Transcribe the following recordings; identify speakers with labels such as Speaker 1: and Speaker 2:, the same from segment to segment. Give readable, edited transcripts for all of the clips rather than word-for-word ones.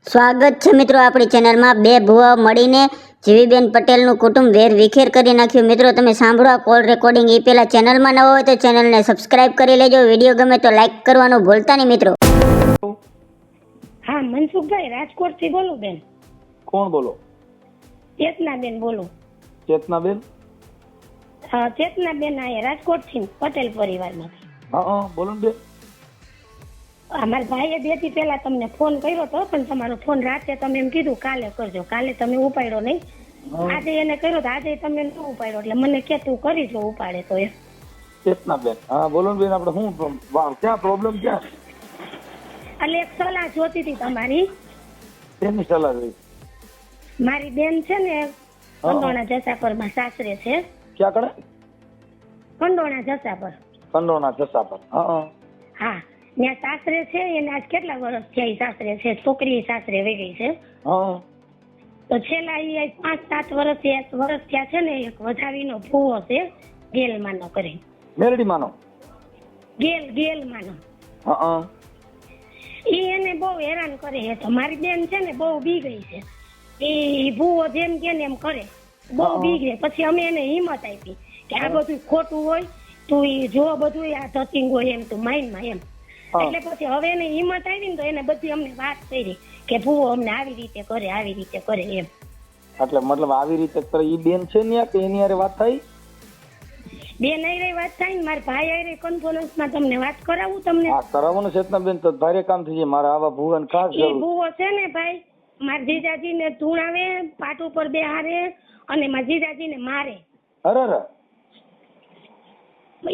Speaker 1: સ્વાગત છે મિત્રો આપણી ચેનલમાં. બે ભુવાઓ મળીને જીવીબેન પટેલનું કુટુંબ વેર વિખેર કરી નાખ્યું. મિત્રો તમે સાંભળો આ કોલ રેકોર્ડિંગ. એ પહેલા ચેનલમાં ન હોય તો ચેનલને સબસ્ક્રાઇબ કરી લેજો. વિડીયો ગમે તો લાઈક કરવાનું ભૂલતા નહીં મિત્રો.
Speaker 2: હા, મનસુખભાઈ રાજકોટથી બોલું બેન.
Speaker 3: કોણ બોલો?
Speaker 2: ચેતનાબેન બોલું.
Speaker 3: ચેતનાબેન?
Speaker 2: હા, ચેતનાબેન અહીંયા રાજકોટથી પટેલ પરિવારમાંથી.
Speaker 3: હા બોલો ને બેન.
Speaker 2: અમારા ભાઈએ બે દી પહેલા તમને ફોન કર્યો હતો, પણ તમારો ફોન રાતે તમે એમ કીધું કાલે કરજો. કાલે તમે ઉપાડ્યો નહીં. આજે એને કર્યો તો આજે તમે ન ઉપાડ્યો, એટલે મને કે તું કરી જો ઉપાડે તો એમ.
Speaker 3: ચેતનાબેન, હા બોલો ને બેન. આપણે શું ક્યાં પ્રોબ્લેમ ક્યાં?
Speaker 2: એટલે એક સલાહ જોતી હતી તમારી.
Speaker 3: તેની સલાહ જોઈ.
Speaker 2: મારી બેન છે ને કંડોણા જસાપરમાં સાસરે છે.
Speaker 3: ક્યાં કણે?
Speaker 2: કંડોણા જસાપર.
Speaker 3: કંડોણા જસાપર.
Speaker 2: હા, ત્યાં સાસરે છે. એને આજ કેટલા વર્ષ થયા ઈ સાસરે છે. છોકરી સાસરે વહી ગઈ છે. તો છેલ્લા ઈ 5-7 વર્ષ થયા છે ને. એક વધાવીનો ફૂવો છે, ગેલમાનો કરી.
Speaker 3: મેરડી માનો?
Speaker 2: ગેલમાનો. ઈ એને બહુ હેરાન કરે છે. તો મારી બેન છે ને બહુ બી ગઈ છે. એ ભૂવો જેમ કે ને એમ કરે, બહુ બી ગઈ. પછી અમે એને હિંમત આપી કે આ બધું ખોટું હોય, તું ઈ જો બધું આ ધતિંગ હોય એમ તું માઇન્ડમાં એમ. એટલે પછી હવે એને હિંમત આવી ને તો એને બધી અમને વાત કરી કે ભૂવો અમને આવી રીતે કરે એમ.
Speaker 3: એટલે મતલબ આવી રીતે કરે. ઈ બેન છે ને કે એની હારે વાત થઈ?
Speaker 2: બેન આઈ વાત થાય ને મારા ભાઈ આઈ કોન્ફરન્સમાં તમને વાત કરાવું તમને.
Speaker 3: હા કરાવો ને ચેતનાબેન, તો ભારે કામ થઈ જાય. મારા આવા ભૂવાને ખાસ
Speaker 2: જરૂર. ઈ ભૂવો છે ને ભાઈ, મારા જીજાજીને ધૂણાવે, પાટ ઉપર બેહારે અને મારા જીજાજીને મારે.
Speaker 3: અરે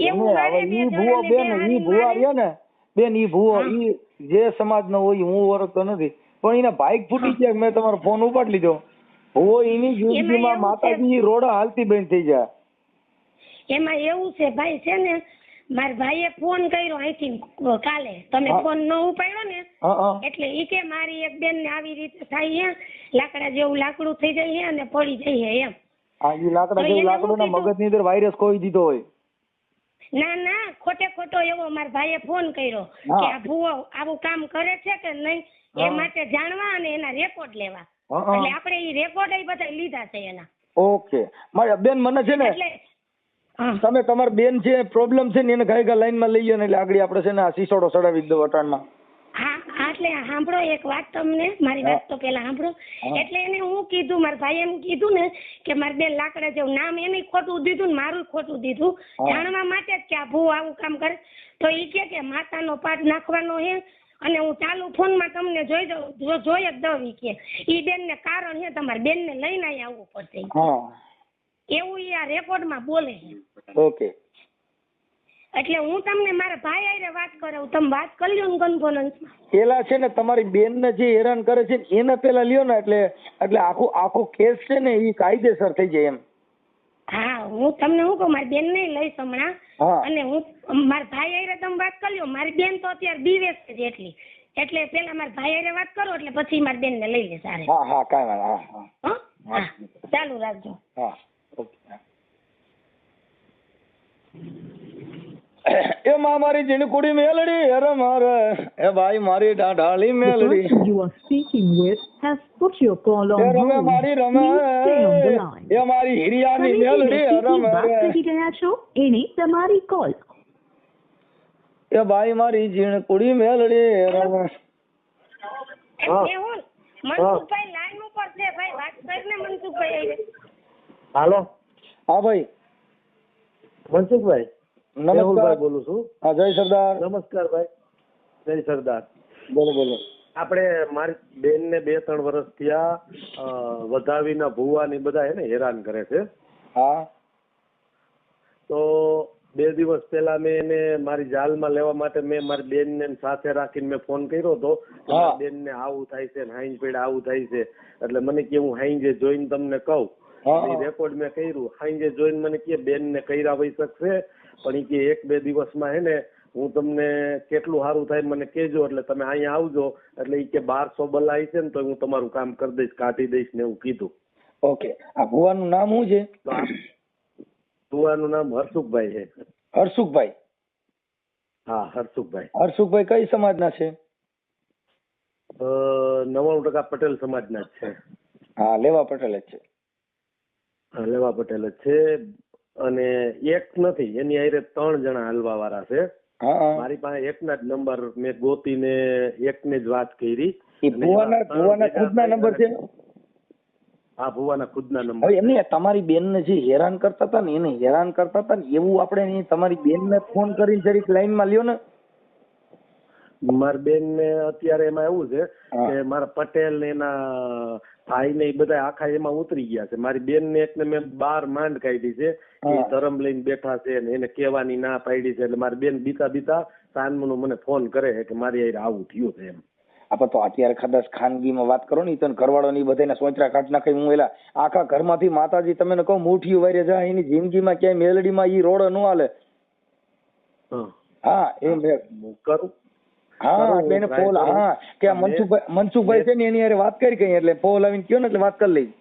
Speaker 2: એવું મારે
Speaker 3: ઈ ભૂવો બેન, ઈ ભૂવા રહ્યા ને બેન, ઈ ભૂવો ઈ જે સમાજનો હોય હું ઓળખતો નથી, પણ એના ભાઈ ફૂટી ગયા. મેં તમારો ફોન ઉપાડી લીધો. ભૂવો એની જિંદગીમાં માતાજી રોડા હાલતી બંધ થઈ જાય.
Speaker 2: એમાં એવું છે ભાઈ, છે ને મારા ભાઈએ ફોન કર્યો અહીંથી કાલે, તમે ફોન ન ઉપાડ્યો ને એટલે ઈ કે મારી એક બેન ને આવી રીતે થાય છે, લાકડા જેવું લાકડું થઈ જાય છે અને પડી જાય એમ.
Speaker 3: હા, ઈ લાકડા જેવું લાકડું ના મગજની અંદર વાયરસ કોઈ દીધો હોય.
Speaker 2: ના ખોટો એવો મારા ભાઈએ ફોન કર્યો કે આ ભૂવો આવું કામ કરે છે કે નહીં એ માટે જાણવા અને એના રેકોર્ડ લેવા. એટલે આપણે ઈ રેકોર્ડ બધા લીધા છે એના. ઓકે
Speaker 3: મારી બેન, મને છે ને તમે તમારી બેન છે પ્રોબ્લેમ છે ને એને ગાયગા લાઈનમાં લઈ ગયો ને એટલે આગળ આપણે છે ને આ સીસોડો ચડાવી દો અટાણમાં.
Speaker 2: હા એટલે સાંભળો એક વાત તમને, મારી વાત તો પેલા સાંભળો. એટલે એને હું કીધું, મારા ભાઈ એમ કીધું ને કે મારી બેન લાકડા જેવું, નામ એને ખોટું દીધું ને મારું ખોટું દીધું જાણવા માટે જ કે આ ભૂ આવું કામ કરે. તો ઈ કે માતાનો પાઠ નાખવાનો હે અને હું ચાલુ ફોનમાં તમને જોઈ જ દઉં. ઈ કે ઈ બેન ને કારણ છે તમારી બેન ને લઈને અહીં આવવું પડશે એવું ઈ આ રેકોર્ડમાં બોલે છે.
Speaker 3: ઓકે,
Speaker 2: એટલે હું તમને મારા ભાઈ આરે વાત કરાવું, તમે વાત કરી લ્યો ને કોન્ફરન્સમાં.
Speaker 3: પેલા છે ને તમારી બેન ને જે હેરાન કરે છે એને પેલા લ્યો ને, એટલે આખો કેસ છે ને એ કાયદેસર થઈ જાય એમ.
Speaker 2: હા, હું તમને શું કહું, મારી બેન ને લઈશ હમણાં અને હું મારા ભાઈ આરે તમે વાત કરી લ્યો. મારી બેન તો અત્યારે બીવેસ છે એટલી, એટલે પેલા મારા ભાઈ આરે વાત કરો એટલે પછી મારી બેન ને લઈ લે સારે.
Speaker 3: હા કાંઈ વાત.
Speaker 2: હા ચાલુ રાખજો.
Speaker 3: હા ઓકે. એ મારી જીણકુડી મેલડી અરે મારે એ ભાઈ મારી ઢાઢાળી Meldi.
Speaker 4: You are speaking with has put your call on hold.
Speaker 3: મારી રમે એ મારી હિરિયાની મેલડી અરે મારે
Speaker 4: કહી રહ્યા છો એને તમારી કોલ.
Speaker 3: એ ભાઈ મારી જીણકુડી મેલડી રમે.
Speaker 2: મનસુખભાઈ લાઈન ઉપર છે ભાઈ, વાત કરીને મનસુખભાઈ.
Speaker 5: હાલો.
Speaker 3: હા ભાઈ
Speaker 5: મનસુખભાઈ,
Speaker 3: નમસ્કાર
Speaker 5: બોલું છું.
Speaker 3: હા જય સરદાર.
Speaker 5: નમસ્કાર ભાઈ, જય સરદાર.
Speaker 3: બોલો.
Speaker 5: આપણે મારી બેન ને 2-3 વર્ષ થયા વધાવીના ભૂવા ને બધા એને હેરાન કરે છે.
Speaker 3: હા,
Speaker 5: તો 2 દિવસ પહેલા મેં એને મારી જાલમાં લેવા માટે મેં મારી બેન ને સાથે રાખીને મેં ફોન કર્યો હતો. બેન ને આવું થાય છે ને હાઈન પેડ આવું થાય છે, એટલે મને કે હું હાઈજે જોઈને તમને કહું. રેકોર્ડ મેં કર્યું. હાઈજે જોઈને મને કે બેન ને કર્યા હોઈ શકશે, પણ એ કે 1-2 દિવસમાં હે ને હું તમને કેટલું સારું થાય મને કહેજો, એટલે તમે અહીંયા આવજો. એટલે એ કે 1200 બલાઈ છે ને તો હું તમારું કામ કરી દઈશ, કાઢી દઈશ ને એવું કીધું.
Speaker 3: ઓકે, આ ભુવાનું નામ શું છે?
Speaker 5: ભુવાનું નામ હરસુખભાઈ છે.
Speaker 3: હરસુખભાઈ?
Speaker 5: હા હરસુખભાઈ.
Speaker 3: હરસુખભાઈ કઈ સમાજના છે?
Speaker 5: 99% પટેલ સમાજના જ છે.
Speaker 3: હા, લેવા પટેલ જ છે.
Speaker 5: હા, લેવા પટેલ જ છે. અને એક નથી, એની હારે 3 જણા હાલવા વાળા છે.
Speaker 3: હા,
Speaker 5: મારી પાસે એકના જ નંબર મેં ગોતીને એકને જ વાત કરી.
Speaker 3: એ ભુવાના ખુદના નંબર છે.
Speaker 5: હા, ભુવાના ખુદના નંબર.
Speaker 3: હવે એમને તમારી બેનને જે હેરાન કરતા હતા ને એને હેરાન કરતા હતા ને એવું આપણે તમારી બેનને ફોન કરીને જરીક લાઈનમાં લ્યો ને.
Speaker 5: મારી બેન ને અત્યારે એમાં એવું છે કે મારા પટેલ ને એના ભાઈ ને બધા આખા એમાં ઉતરી ગયા છે. મારી બેન ને એકને મેં 12 માંડ કાઢી છે, એ ધરમ લઈને બેઠા છે ને એને કહેવાની ના પાડી છે. એટલે મારી બેન બીતા સાંજનો મને ફોન કરે છે કે મારી હારે આવું થયું છે એમ.
Speaker 3: આપણે તો અત્યારે કદાચ ખાનગીમાં વાત કરો ને તો ઘરવાળો ની બધાને સોચરા કાઢ નાખે. હું એલા આખા ઘરમાંથી માતાજી તમને કહું મુઠ્ઠી વારે જાય એની જિંદગીમાં ક્યાંય મેલડીમાં ઈ રોડ ન હાલે. હા, એ મેં
Speaker 5: કરું.
Speaker 3: હા, એટલે એને ફોન હા કે આ મનસુખભાઈ છે ને એની હારે વાત કરી કઈ એટલે ફોન આવીને કયો ને એટલે વાત કરી લઈ.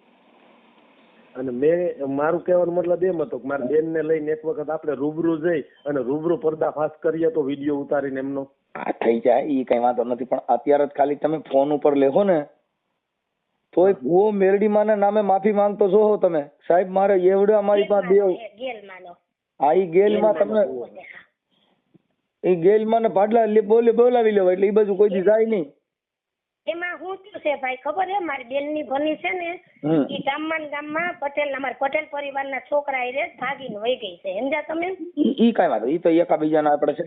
Speaker 5: અને મેં મારું કહેવાનો મતલબ એમ હતો કે મારી બેન ને લઈને એક વખત આપણે રૂબરૂ જઈ અને રૂબરૂ પર્દાફાશ કરીએ તો વિડીયો ઉતારીને એમનો.
Speaker 3: હા, થઈ જાય, ઈ કઈ વાંધો નથી. પણ અત્યારે જ ખાલી તમે ફોન ઉપર લેખો ને તોય ભૂવો મેરડીમાં ના નામે માફી માંગતો છો તમે. સાહેબ મારે એવડે અમારી પાસે હા, ઈ ગેલમાં તમે એ ગેલમાં ને ભાડલા બોલાવી લેવા એટલે એ બાજુ કોઈ દી જાય નહીં.
Speaker 2: એમાં શું થયું છે ભાઈ ખબર છે, મારી બેન ની ભની છે ને એ ગામમાં પટેલ અમારા પટેલ પરિવારના છોકરા એ ભાગીને વહી ગઈ છે. સમજ્યા તમે?
Speaker 3: ઈ કઈ વાત, ઈ તો એકાબીજાના આપણે છે.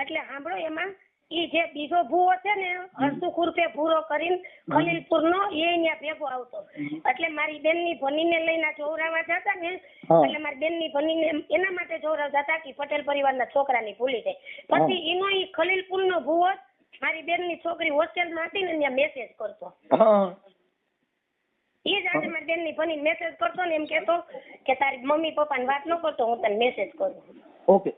Speaker 2: એટલે સાંભળો, એમાં ઈ જે બીજો ભૂવો છે ને હરસુખ ઉર્ફે ભૂરો કરીને ખલીલપુર નો એ અહીંયા ભેગો આવતો. એટલે મારી બેન ની ભની ને લઈને જોવરાવા જતા ને એટલે મારી બેન ની ભની ને એના માટે જોવરાવતા હતા કે પટેલ પરિવારના છોકરાની ભૂલી જાય. પછી એનો ઈ ખલીલપુર નો ભૂવો મારી બેન ની છોકરી હોસ્ટેલમાં હતી ને ત્યાં મેસેજ કરતો. એ જ આજે મારી બેન ની ભની મેસેજ કરતો ને એમ કેતો કે તારી મમ્મી પપ્પા ને વાત ન કરતો, હું તને મેસેજ કરું.
Speaker 3: ઓકે.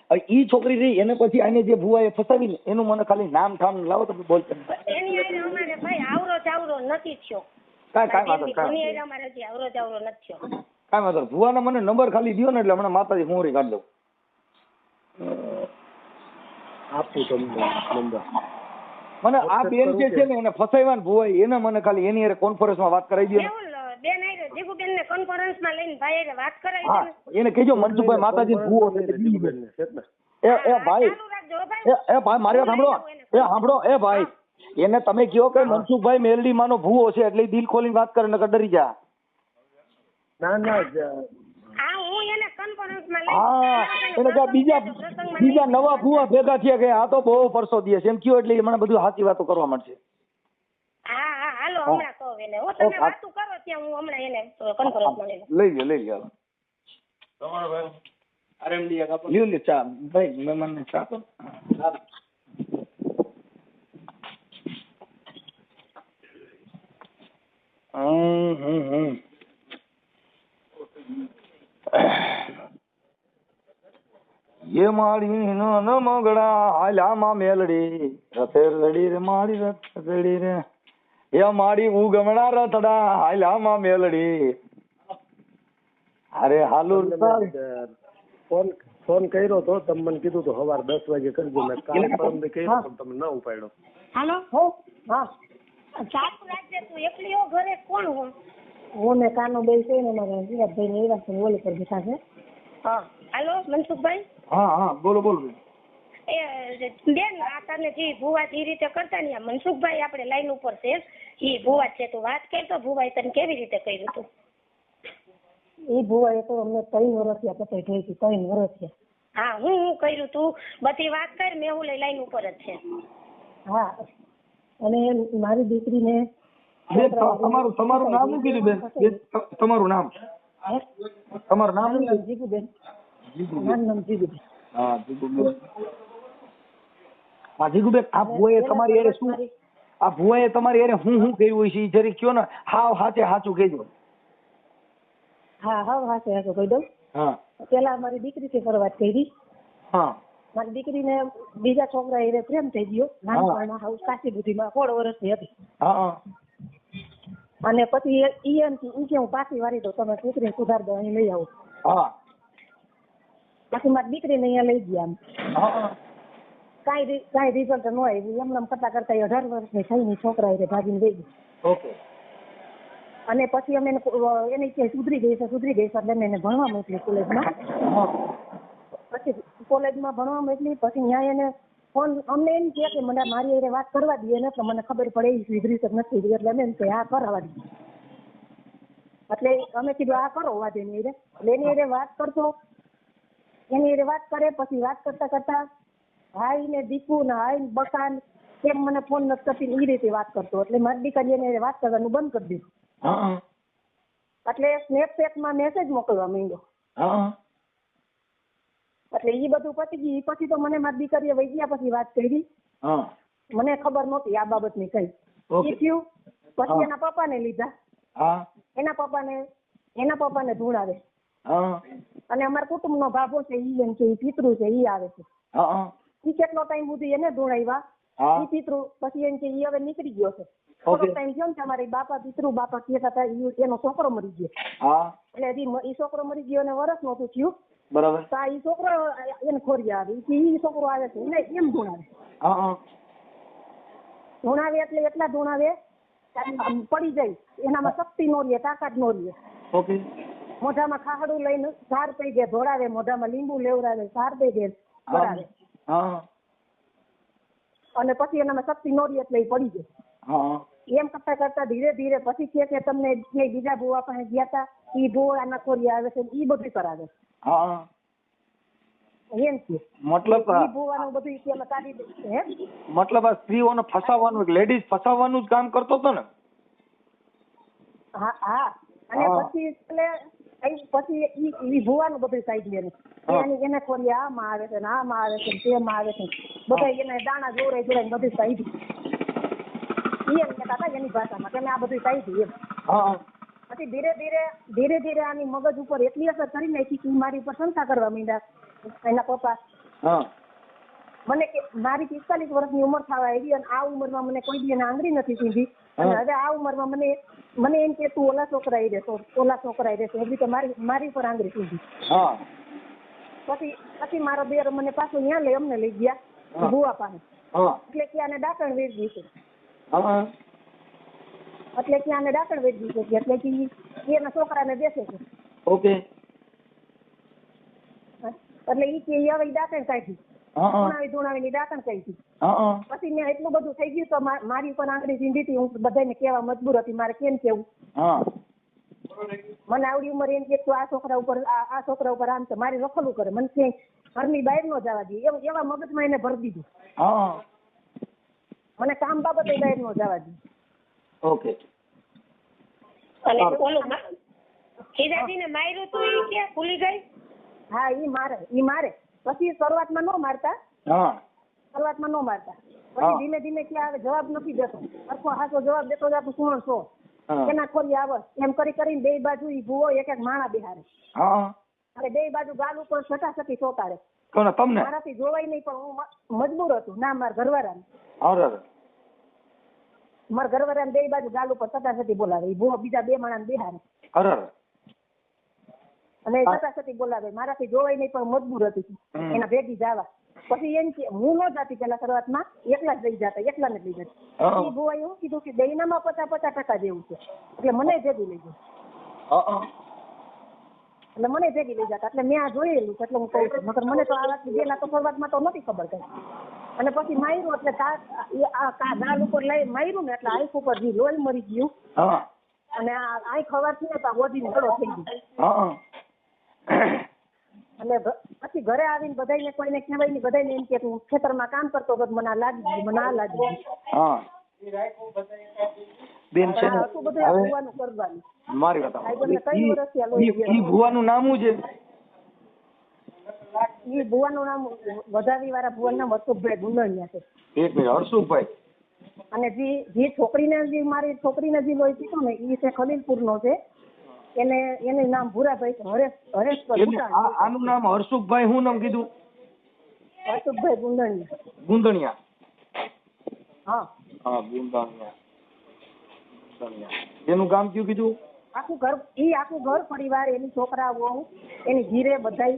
Speaker 3: હવે ઈ છોકરી રહી એને પછી આને જે ભુવાએ ફસાવી ને એનું મને ખાલી નામ ઠામ લાવો તો બોલતા.
Speaker 2: એની હારે અમારે ભાઈ આવરો જાવરો નથી થયો.
Speaker 3: કાંઈ વાંધો
Speaker 2: નહીં. અમારે હજી આવરો જાવરો નથી થયો.
Speaker 3: કાંઈ વાંધો નહીં. ભુવાના મને નંબર ખાલી દો ને એટલે હમણાં માતાજી મોરી કાઢ દઉં.
Speaker 5: આપું તમને નંબર.
Speaker 3: મને આ બેન જે છે ને એને ફસાવ્યા ને ભુવાઈ એને મને ખાલી એની હારે કોન્ફરન્સમાં વાત કરાવી દો.
Speaker 2: બેન આઈ જીગુબેન ને કોન્ફરન્સમાં લઈને ભાઈ હારે વાત કરાવી દો.
Speaker 3: હા, એને કહેજો મનસુખભાઈ માતાજી ભુવો છે એ ભાઈ. એ ભાઈ મારી વાત સાંભળો. એ ભાઈ એને તમે કહો કે મનસુખભાઈ મેલડી માનો ભુવો છે એટલે દિલ ખોલીને વાત કરે નકર ડરી જા.
Speaker 5: ના
Speaker 2: હા, હું એને કોન્ફરન્સમાં
Speaker 3: લઈને એને કહો બીજા નવા ભુવા ભેગા થયા કે આ તો બહુ પરસો દે છે એમ કયો એટલે મને બધું સાચી વાતો કરવા મળશે.
Speaker 2: હા, હાલો હમણાં કહો એને. હું તમે વાતો કરો ત્યાં હું હમણાં એને કોન્ફરન્સમાં
Speaker 3: લઈ લ્યો. તમારો ભાઈ આરએમડી આપો. લ્યો ચા ભાઈ મહેમાનને ચા આપો. ये मारी न मगड़ा आला मेलड़ी रथे रड़ी रे मारी रथ रड़ी रे ये मारी उगमણા રથડા આલા મેલડી. અરે હાલો
Speaker 5: ફોન કર્યો તો તમે મને કીધું તો સવારે 10 વાગે કરજો. મેં કાલ પરમ કર્યો પણ તમે ન ઉપાડ્યો.
Speaker 2: હાલો. હા, ચાલુ રાખજે. તું એકલી હો ઘરે? કોણ હો?
Speaker 4: હું ને કાનો બેન છે ને મારા વિરાટભાઈ ને વિરાટભાઈ ઓલી પર બેઠા છે.
Speaker 2: હા, હાલો મનસુખભાઈ.
Speaker 3: હા બોલો.
Speaker 2: એ બેન આ તને જે ભુવા જે રીતે કરતા ને મનસુખભાઈ આપણે લાઈન ઉપર છે એ ભુવા છે. તું વાત કર તો ભુવાએ તને કેવી રીતે કર્યું તું?
Speaker 4: એ ભુવાએ તો અમને 3 વર્ષ થયા પછી જોઈ હતી. 3 વર્ષ થયા.
Speaker 2: હા, હું કર્યું તું બધી વાત કર. મેં હું લાઈન ઉપર જ છે.
Speaker 4: હા, અને મારી દીકરીને
Speaker 3: તમારું નામ શું કીધું બેન? તમારું નામ
Speaker 4: જીગુબેન. મારું નામ જીગુબેન.
Speaker 3: હા, જીગુબેન. આ ભુવાએ તમારી હારે શું હું કહ્યું છે જરી કયો ને. હાવ સાચું કહેજો.
Speaker 4: હા હાચું કહી દઉં. પેલા મારી દીકરીથી વાત કરી. મારી દીકરીને બીજા છોકરા એ પ્રેમ થઈ ગયો. નાનપણમાં હાવ કાચી બુદ્ધિમાં 16 વર્ષની હતી. અને પછી ઈ એમ કે હું પાછી વારી દઉં, તમે દીકરીને સુધાર દો, અહીં લઈ આવો. પછી મારી દીકરીને અહીંયા લઈ ગયા. કાંઈ રિઝલ્ટ ન આવ્યું. એમને કરતા કરતા 18 વર્ષની થઈને છોકરા એ ભાગીને વહી ગઈ.
Speaker 3: ઓકે.
Speaker 4: અને પછી અમે એને કે સુધરી ગઈ છે એટલે અમે એને ભણવા મોકલી કોલેજમાં. પછી કોલેજમાં ભણવા મોકલી પછી ત્યાં એને ફોન અમને એમ કહે કે મને મારી એને વાત કરવા દઈએ ને તો મને ખબર પડે એ સુધરી છે નથી. એટલે અમે એમ કે આ કરાવવા દઈએ. એટલે અમે કીધું આ કરો વાંધો નહીં. એટલે એની એને વાત કરતો એની એને વાત કરે પછી વાત કરતા કરતા હાઈ ને દીકુ ને હાઈ ને બકાન કેમ મને ફોન નથી કરતી એ રીતે વાત કરતો. એટલે મારી દીકરી એને વાત કરવાનું બંધ કરી દીધું. એટલે સ્નેપચેટમાં મેસેજ મોકલવા માંડ્યો. એટલે એ બધું પતી ગયું. પછી તો મને મારી દીકરીએ વહી ગયા પછી વાત કરી. મને ખબર નહોતી આ બાબતની કઈ. એ થયું પછી એના પપ્પાને લીધા. એના પપ્પાને ધૂણાવે. અને અમારા કુટુંબનો ભાભો છે ઈ એમ કે પિતૃ છે ઈ આવે છે. ઈ કેટલો ટાઈમ સુધી એને ધૂણાવ્યા. ઈ પિતૃ પછી એમ કે ઈ હવે નીકળી ગયો છે. થોડો ટાઈમ થયો ને તમારી બાપા કહેતા હતા એનો છોકરો મરી ગયો. એટલે ઈ છોકરો મરી ગયો અને વરસ નહોતું થયું.
Speaker 3: બરાબર.
Speaker 4: તો ઈ છોકરો એને ખોરી આવે ઈ છોકરો આવે છે એટલે એમ ધૂણાવે એટલે એટલા ધૂણાવે પડી જાય. એનામાં શક્તિ નો રહે, તાકાત નો રહે.
Speaker 3: ઓકે.
Speaker 4: મોઢામાં ખાહડું લઈને સાર પી દે ધોળાવે, મોઢામાં લીંબુ લેવડાવે સાર પી દે ધોળાવે. અને પછી એનામાં શક્તિ નો રહે એટલે પડી જાય. એમ કરતા કરતા ધીરે ધીરે પછી કે તમને બીજા ભુવા પાસે ગયા હતા ઈ ભુવા આના ખોરી આવે છે ઈ બધું કરાવે. એમ છે
Speaker 3: મતલબ
Speaker 4: ભુવાનું બધું પેલા કાઢી દે.
Speaker 3: મતલબ આ સ્ત્રીઓને ફસાવવાનું, લેડીઝ ફસાવવાનું જ કામ કરતો હતો ને?
Speaker 4: હા. અને પછી એટલે પછી ઈ ભુવાનું બધું કાઢી લે. એને ખોરી આમાં આવે છે ને આમાં આવે છે તેમાં આવે છે બધા એને દાણા જોડે બધું કાઢ્યું. એમ કહેતા હતા એની ભાષામાં કે મેં આ બધું કાઢ્યું એમ. પછી ધીરે ધીરે આની મગજ ઉપર એટલી અસર કરી નાખી કે મારી ઉપર શંકા કરવા માંડ્યા એના પપ્પા. મને કે મારી 45 વર્ષની ઉંમર થવા આવી અને આ ઉંમરમાં મને કોઈ દી એને આંગળી નથી સીધી. અને હવે આ ઉંમરમાં મને એમ કે તું ઓલા છોકરા રહેશે એવી તો મારી ઉપર આંગળી સીધી. પછી મારો દેર મને પાછું ત્યાં લઈ અમને લઈ ગયા ભુવા પાસે. એટલે કે આને દાંતણ વેચી છે. એટલે કે આને દાંતણ વેચી છે એટલે કે એના છોકરાને બેસે છે.
Speaker 3: ઓકે.
Speaker 4: એટલે ઈ કે હવે દાંતણ કાઢી ધૂણાવી દાંતણ કાઢી. પછી મેં એટલું બધું થઈ ગયું તો મારી ઉપર આંગળી સીધી હતી. હું બધાને કહેવા મજબૂર હતી મારે કેમ કેવું. મને આવડી ઉંમર એમ કે આ છોકરા ઉપર આમ છે મારી રખલું કરે મને ક્યાંય ઘરની બહાર ન જવા દે એવા મગજમાં એને ભરી દીધું. મને કામ બાબતે બહાર ન જવા દે.
Speaker 3: ઓકે.
Speaker 2: અને ઓલું ખીજાજીને માર્યું તું ઈ કે ભૂલી ગઈ?
Speaker 4: હા ઈ મારે. પછી શરૂઆતમાં ન મારતા. પછી ધીમે ધીમે ક્યાં જવાબ નથી દેતો. સરખો હાસો જવાબ દેતો જાતો સુણ છો એના ખોરી આવે એમ કરીને બે બાજુ ઈ ભૂવો એક માણા બેહારે. અને બે બાજુ ગાલ ઉપર છટાછટી ચોટાડે.
Speaker 3: તમને
Speaker 4: મારાથી જોવાય નહીં પણ હું મજબૂર હતું. ના મારા ઘરવાળાને બે બાજુ ગાલ ઉપર છટાછટી બોલાવે. ભૂવો બીજા બે માણા બેહારે અને છટાછટી બોલાવે. મારાથી જોવાય નહીં પણ મજબૂર હતી એના ભેગી જવા. પછી એમ કે હું ન જાતી પેલા શરૂઆતમાં એકલા જ લઈ જતા એકલાને જ લઈ જતા. એ ભુવાએ એવું કીધું કે દહીંનામાં 50% જેવું છે એટલે મને ભેગી લઈ જાય. એટલે મને ભેગી લઈ જતા એટલે મેં આ જોયેલું એટલે હું કહું છું. મગર મને તો આ વાત પેલા તો શરૂઆતમાં તો નથી ખબર કઈ. અને પછી માર્યું એટલે ગાલ ઉપર લઈ માર્યું ને એટલે આંખ ઉપર જે લોહી મરી ગયું. અને આંખ ખવાથી ને તો વધીને ગળો થઈ ગયો. અને પછી ઘરે આવીને બધાને કોઈને કહેવાય નહીં. બધાને એમ કે હું ખેતરમાં કામ કરતો હતો મને આ લાગી ગયું મને આ લાગી ગયું.
Speaker 3: બેન છે ને
Speaker 4: ભુવાનું કરવાનું
Speaker 3: મારી વાત ઈ ભુવાનું નામ શું છે?
Speaker 4: ઈ ભુવાનું નામ વધાવી વાળા ભુવાનું નામ હર્ષુભાઈ ગુંદણિયા છે.
Speaker 3: એક મિનિટ હર્ષુભાઈ.
Speaker 4: અને જે છોકરીને મારી છોકરીને જે લોહી પીતો ને ઈ છે ખલીલપુર નો છે. એનું નામ ભૂરાભાઈ છે. હરેશ.
Speaker 3: આનું નામ હર્ષુભાઈ શું નામ કીધું?
Speaker 4: હર્ષુભાઈ
Speaker 3: ગુંદણિયા.
Speaker 4: હા
Speaker 3: ગુંદણિયા. એનું ગામ કયું કીધું?
Speaker 4: આખું ઘર પરિવાર એની છોકરા વહુ એની ઘીરે બધા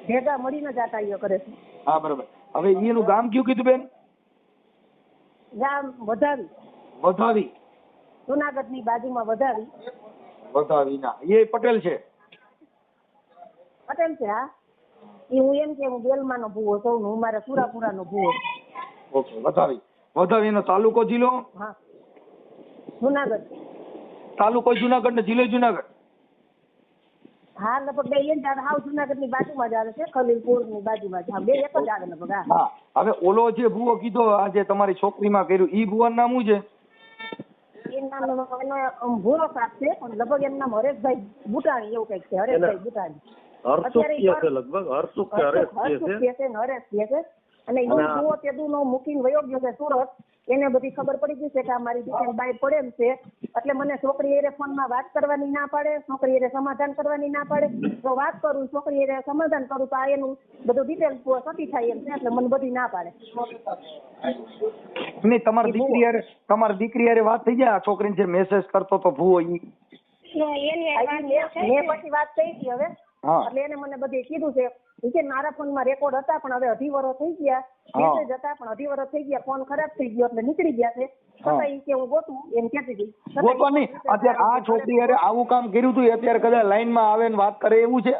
Speaker 4: ભેગા મળીને જાતા કરે છે.
Speaker 3: હા બરોબર. હવે એનું ગામ કયું કીધું બેન?
Speaker 4: ગામ વધાવી,
Speaker 3: વધાવી.
Speaker 4: જુનાગઢ ની બાજુમાં વધાવી.
Speaker 3: વધાવીના એ પટેલ છે?
Speaker 4: પટેલ છે. હા, એ હું એમ કે હું બેલમાં નો ભૂવો છું, હું મારા સુરાપુરા નો ભૂવો.
Speaker 3: ઓકે, વધાવી. વધાવીનો તાલુકો જિલ્લો?
Speaker 4: હા, જુનાગઢ.
Speaker 3: તાલુકો જુનાગઢ ને જિલ્લો જુનાગઢ?
Speaker 4: હા, લગભગ બે એમ જ આવે. હાવ જુનાગઢ ની બાજુમાં જ આવે છે, ખલીલપુર ની બાજુમાં જ. હા, બે એક જ આવે લગભગ. હા.
Speaker 3: હા, હવે ઓલો જે ભૂવો કીધો આજે તમારી છોકરીમાં કર્યું, ઈ ભૂવાનું નામ શું છે?
Speaker 4: એનું નામ એનો ભૂરો સાપ છે, પણ લગભગ એનું નામ હરેશભાઈ બુટાણી એવું કઈક છે. હરેશભાઈ બુટાણી.
Speaker 5: હરસુખ કે છે લગભગ, હરસુખ કે હરેશ કે છે.
Speaker 4: હરેશ કે છે. અને એ ભૂવો તેદુનો મૂકીને વયો ગયો છે સુરત. એને બધી ખબર પડી ગઈ છે કે આ મારી દીકરી બાઈ પડે એમ છે. એટલે મને છોકરી એરે ફોનમાં વાત કરવાની ના પાડે, છોકરી એરે સમાધાન કરવાની ના પાડે. તો વાત કરું, છોકરી એરે સમાધાન કરું તો આ એનું બધું ડિટેલ સતી થાય એમ છે. એટલે મને બધી ના પાડે.
Speaker 3: નહીં, તમારી દીકરી હારે વાત થઈ જાય? આ છોકરીને જે મેસેજ કરતો તો ભૂવો ઈ
Speaker 4: મેં પછી વાત થઈ હતી હવે. એટલે એને મને બધી કીધું છે કે મારા ફોનમાં રેકોર્ડ હતા, પણ હવે 2.5 વર્ષ થઈ ગયા. મેસેજ હતા પણ 2.5 વર્ષ થઈ ગયા, ફોન ખરાબ થઈ ગયો એટલે નીકળી ગયા છે. છતાં ઈ કે હું ગોતું એમ કહેતી હતી.
Speaker 3: ગોતવા નહીં, અત્યારે આ છોકરી હારે આવું કામ કર્યું હતું, અત્યારે કદાચ લાઈનમાં આવે ને વાત કરે એવું છે?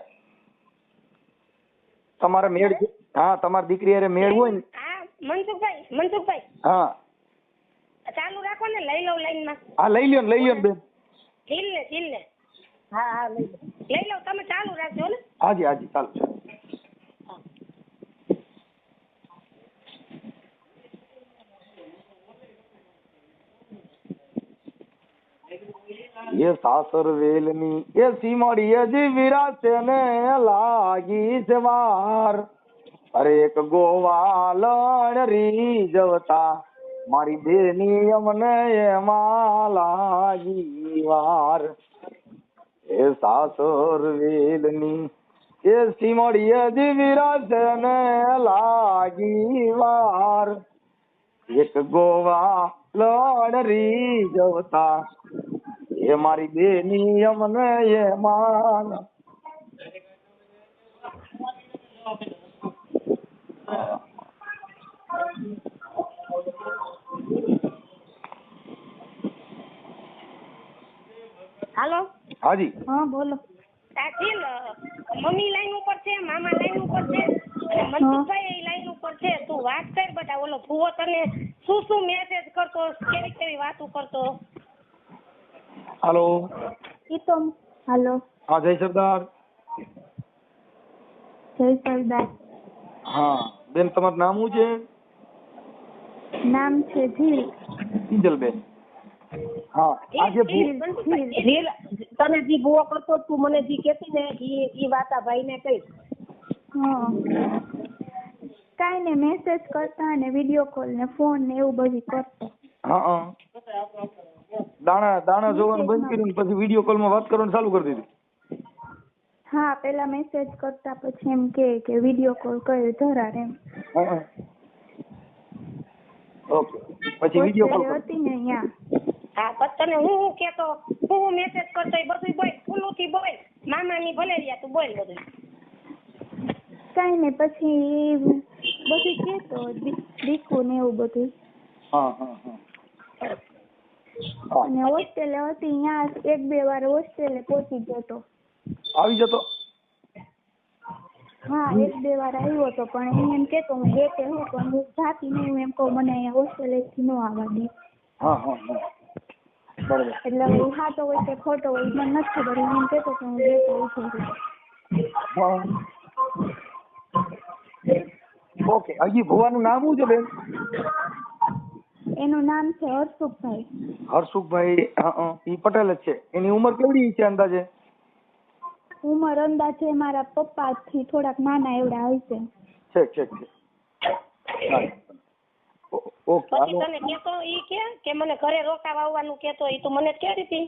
Speaker 3: તમારે મેળ? હા, તમારી દીકરી હારે મેળ હોય ને?
Speaker 2: હા, મનસુખભાઈ.
Speaker 3: હા,
Speaker 2: ચાલુ રાખો ને, લઈ લઉં લાઈનમાં.
Speaker 3: હા, લઈ લ્યો ને બેન.
Speaker 2: જીલ ને.
Speaker 4: હા, લઈ
Speaker 2: લઉં, તમે ચાલુ રાખજો ને.
Speaker 3: હાજી ચાલુ છે. એ સાસર વેલની એ સીમડીએ જીવીરા છે ને લાગી છે વાર. અરે એક ગોવાલણ રીઝવતા મારી બેની અમને એમાં લાગી વાર. એ સાસર વેલની એ સીમડીએ જીવીરા છે ને લાગી વાર. એક ગોવાલણ રીઝવતા એ મારી બેની અમને એમાં.
Speaker 2: હાલો.
Speaker 3: હાજી.
Speaker 4: હા, બોલો.
Speaker 2: જીલ, મમ્મી લાઈન ઉપર છે, મામા લાઈન ઉપર છે, અને મનસુખભાઈ લાઈન ઉપર છે. તું વાત કર બેટા. ઓલો ભૂવો તને શું મેસેજ કરતો, કેવી વાતો કરતો?
Speaker 3: હાલો.
Speaker 4: હાલો.
Speaker 3: હા, જય સરદાર.
Speaker 4: જય સરદાર.
Speaker 3: હા બેન, તમારું નામ શું છે?
Speaker 4: નામ છે જીલ.
Speaker 3: કિંજલબેન. હા, આજે
Speaker 4: તને જે ભૂવો કરતો તું મને જે કેતી ને ઈ વાત આ ભાઈ ને કઈ. કાઈ ને મેસેજ કરતા ને વિડિયો કોલ ને ફોન ને એવું બધું કરતો.
Speaker 3: હા, દાણા જોવાનું બંધ કર્યું પછી વિડિયો કોલ માં વાત કરવાનું ચાલુ કરી દીધું?
Speaker 4: હા, પેલા મેસેજ કરતા પછી એમ કે વિડિયો કોલ કર્યો ધરાર એમ.
Speaker 3: ઓકે, પછી વિડિયો કોલ
Speaker 4: હતી ને અહીંયા.
Speaker 2: હા, પછી તને હું કેતો, હું મેસેજ કરતો એ બધું બોલ, ફૂલુથી બોલ. મામાની ભલે રહ્યા, તું બોલ બધું.
Speaker 4: કઈ ને પછી બધું કેતો દીકું ને એવું બધું. અને હોસ્ટેલે હતી અહીંયા 1-2 વાર હોસ્ટેલે પહોંચી ગયો તો.
Speaker 3: આવી જતો?
Speaker 4: હા, 1-2 વાર આવ્યો હતો, પણ એમ કેતો હું ગેટે હું પણ હું જાતી નહીં. એમ કહું મને અહીંયા હોસ્ટેલેથી ન આવવા દે.
Speaker 3: બરાબર.
Speaker 4: એટલે હવે સાચો હોય કે ખોટો હોય મને નથી ખબર. એમ કેતો કે હું ગેટે ઉભો છું.
Speaker 3: ઓકે, હજી ભુવાનું નામ શું છે બેન?
Speaker 4: એનું નામ છે હરસુખભાઈ.
Speaker 3: હરસુખભાઈ. ઈ પટેલ જ છે. એની ઉંમર કેવડી છે અંદાજે?
Speaker 4: ઉંમર અંદાજે મારા પપ્પા થી થોડાક નાના એવડા હશે.
Speaker 3: છે. ઓકે.
Speaker 2: પછી તને કેતો ઈ કે મને ઘરે રોકાવા આવવાનું કેતો, ઈ તો મને કેતી હતી.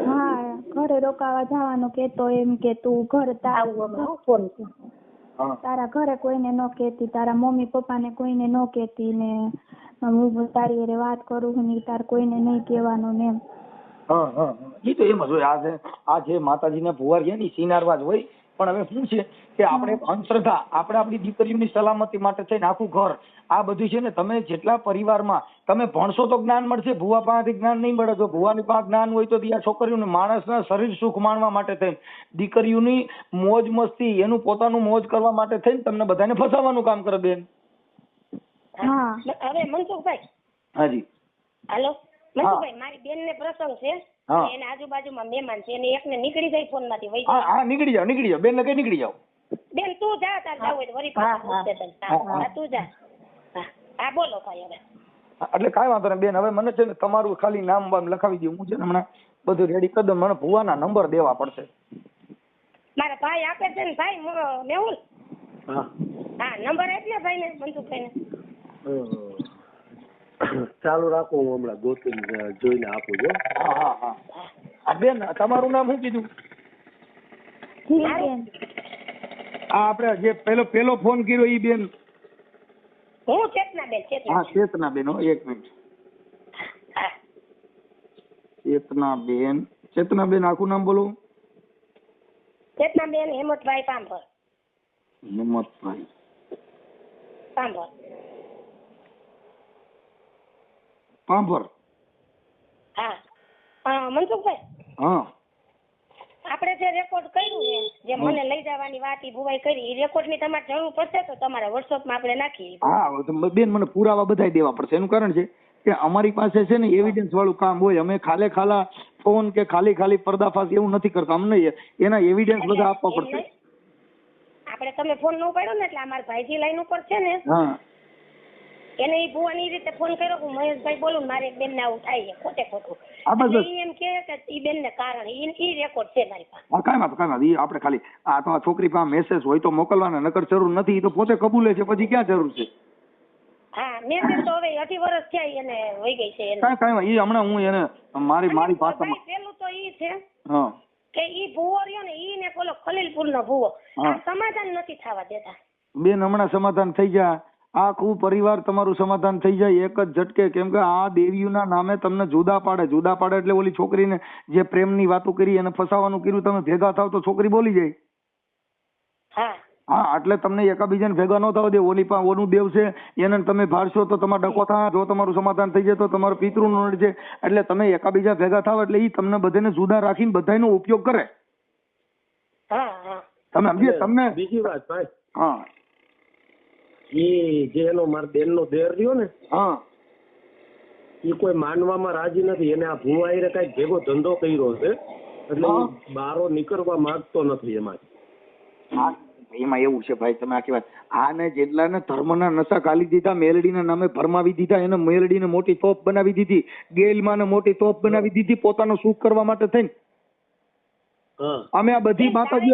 Speaker 4: હા, ઘરે રોકાવા જવાનું કેતો. એમ કે તું ઘરે ફોન તારા ઘરે કોઈને ન કેતી, તારા મમ્મી પપ્પાને કોઈને ન કેતી ને હું તારી હારે વાત કરું ને તાર કોઈને નહીં કહેવાનું ને એમ.
Speaker 3: ઈ તો એમ જ હોય. આ જે માતાજીના ભુવા રહ્યા ને સિનારવા જ હોય, પણ હવે શું છે કે આપણે અંધશ્રદ્ધા, આપણે આપણી દીકરીઓની સલામતી માટે થઈને આખું ઘર આ બધું છે ને, તમે જેટલા પરિવારમાં તમે ભણશો તો જ્ઞાન મળશે, ભુવા પાસેથી જ્ઞાન નહીં મળે. જો ભુવાની પાસે જ્ઞાન હોય તો આ છોકરીઓને માણસના શરીર સુખ માણવા માટે થઈને, દીકરીઓની મોજ મસ્તી, એનું પોતાનું મોજ કરવા માટે થઈને તમને બધાને ફસાવાનું કામ કરે બેન.
Speaker 2: હવે મનસુખભાઈ.
Speaker 3: હાજી.
Speaker 2: હાલો મનસુખભાઈ, મારી બેન ને પ્રસંગ છે, એને આજુબાજુમાં મહેમાન છે, એને એકને નીકળી જાય ફોન માંથી વહી જાય.
Speaker 3: હા નીકળી જાઓ બેન ને કઈ નીકળી જાઓ.
Speaker 2: બેન તું જા, તાર જાવ હોય વરી પાછું તું જા. હા બોલો ભાઈ. હવે
Speaker 3: એટલે કાંઈ વાંધો નહીં બેન, હવે મને છે ને તમારું ખાલી નામ બામ લખાવી દઉં, હું છે ને હમણાં બધું રેડી કરી દઉં. મને ભુવાના નંબર દેવા પડશે.
Speaker 2: મારા ભાઈ આપે છે ને ભાઈ મેહુલ. હા નંબર આપને ભાઈ ને, મનસુખભાઈ ને.
Speaker 5: ચાલુ રાખો, હું હમણાં ગોતીને જોઈને આપું છું.
Speaker 3: હા બેન તમારું નામ શું કીધું? આપણે જે પેલો ફોન કર્યો ઈ બેન?
Speaker 2: હું ચેતનાબેન.
Speaker 3: હા ચેતનાબેન. એક મિનિટ. ચેતનાબેન આખું નામ બોલો.
Speaker 2: ચેતનાબેન હેમંતભાઈ પાંભર.
Speaker 3: હિંમતભાઈ પાંભર.
Speaker 2: હા મનસુખભાઈ.
Speaker 3: હા
Speaker 2: આપણે જે રેકોર્ડ કર્યું છે, જે મને લઈ જવાની વાત ઈ ભુવાઈ કરી, એ રેકોર્ડ ની તમારે જરૂર પડશે તો તમારા વોટ્સઅપ માં આપણે નાખીએ.
Speaker 3: હા બેન મને પુરાવા બધાય દેવા પડશે. એનું કારણ છે કે અમારી પાસે છે ને એવિડન્સ વાળું કામ હોય. અમે ખાલા ફોન કે ખાલી પર્દાફાશ એવું નથી કરતા. અમને એના એવિડન્સ બધા આપવા પડશે.
Speaker 2: આપણે તમે ફોન ન ઉપાડ્યો ને, એટલે અમારા ભાઈજી લાઈન ઉપર છે ને, એને ઈ ભુવાની રીતે ફોન કર્યો કે મહેશભાઈ બોલું, મારે એક બેન ને આવું થાય છે ખોટું. એમ કે ઈ બેન ને કારણ ઈ રેકોર્ડ છે મારી પાસે.
Speaker 3: કાંઈ વાત ઈ આપણે ખાલી આ તો છોકરી પાસે મેસેજ હોય તો મોકલવાના, નકર જરૂર નથી. ઈ તો પોતે કબૂલે છે, પછી ક્યાં જરૂર છે?
Speaker 2: હા મેસેજ તો હવે 18 વર્ષ થયા એને વહી ગઈ છે.
Speaker 3: કાંઈ ઈ હમણાં હું એને મારી ભાષામાં
Speaker 2: પેલું તો ઈ છે કે ઈ ભુવો રહ્યો ને, ઈ ને પેલો ખલીલપુર નો ભુવો સમાધાન નથી થવા દેતા. બેન
Speaker 3: હમણાં સમાધાન થઈ જાય, આખું પરિવાર તમારું સમાધાન થઈ જાય એક જ ઝટકે. કેમ કે આ દેવીઓના નામે તમને જુદા પાડે એટલે ઓલી છોકરીને જે પ્રેમની વાતો કરી એને ફસાવાનું કર્યું, તમે ભેગા થાવ તો છોકરી બોલી જાય. હા એટલે તમને એકાબીજાને ભેગા ન થવા દે. ઓનું દેવ છે એને તમે ભાળશો તો તમારે ડકો થાય. જો તમારું સમાધાન થઈ જાય તો તમારું પિતૃનું નડ છે. એટલે તમે એકાબીજા ભેગા થાવ એટલે ઈ તમને બધાને જુદા રાખીને બધાનો ઉપયોગ કરે. તમે સમજે? તમને
Speaker 5: બીજી વાત ભાઈ,
Speaker 3: હા
Speaker 5: ઈ જે એનો મારા બેન નો દેર રહ્યો ને, ઈ કોઈ માનવામાં રાજી નથી. એને આ ભુવાઈ કઈક ભેગો ધંધો કર્યો છે, એટલે બારો નીકળવા માંગતો નથી એમાં.
Speaker 3: એમાં એવું છે ભાઈ, તમે આખી વાત આને જેટલાને ધર્મના નશા ખાલી દીધા, મેલડીના નામે ભરમાવી દીધા, એને મેલડીને મોટી તોપ બનાવી દીધી, ગેલમાને મોટી તોપ બનાવી દીધી પોતાનું સુખ કરવા માટે થઈને. અમે આ બધી માતાજી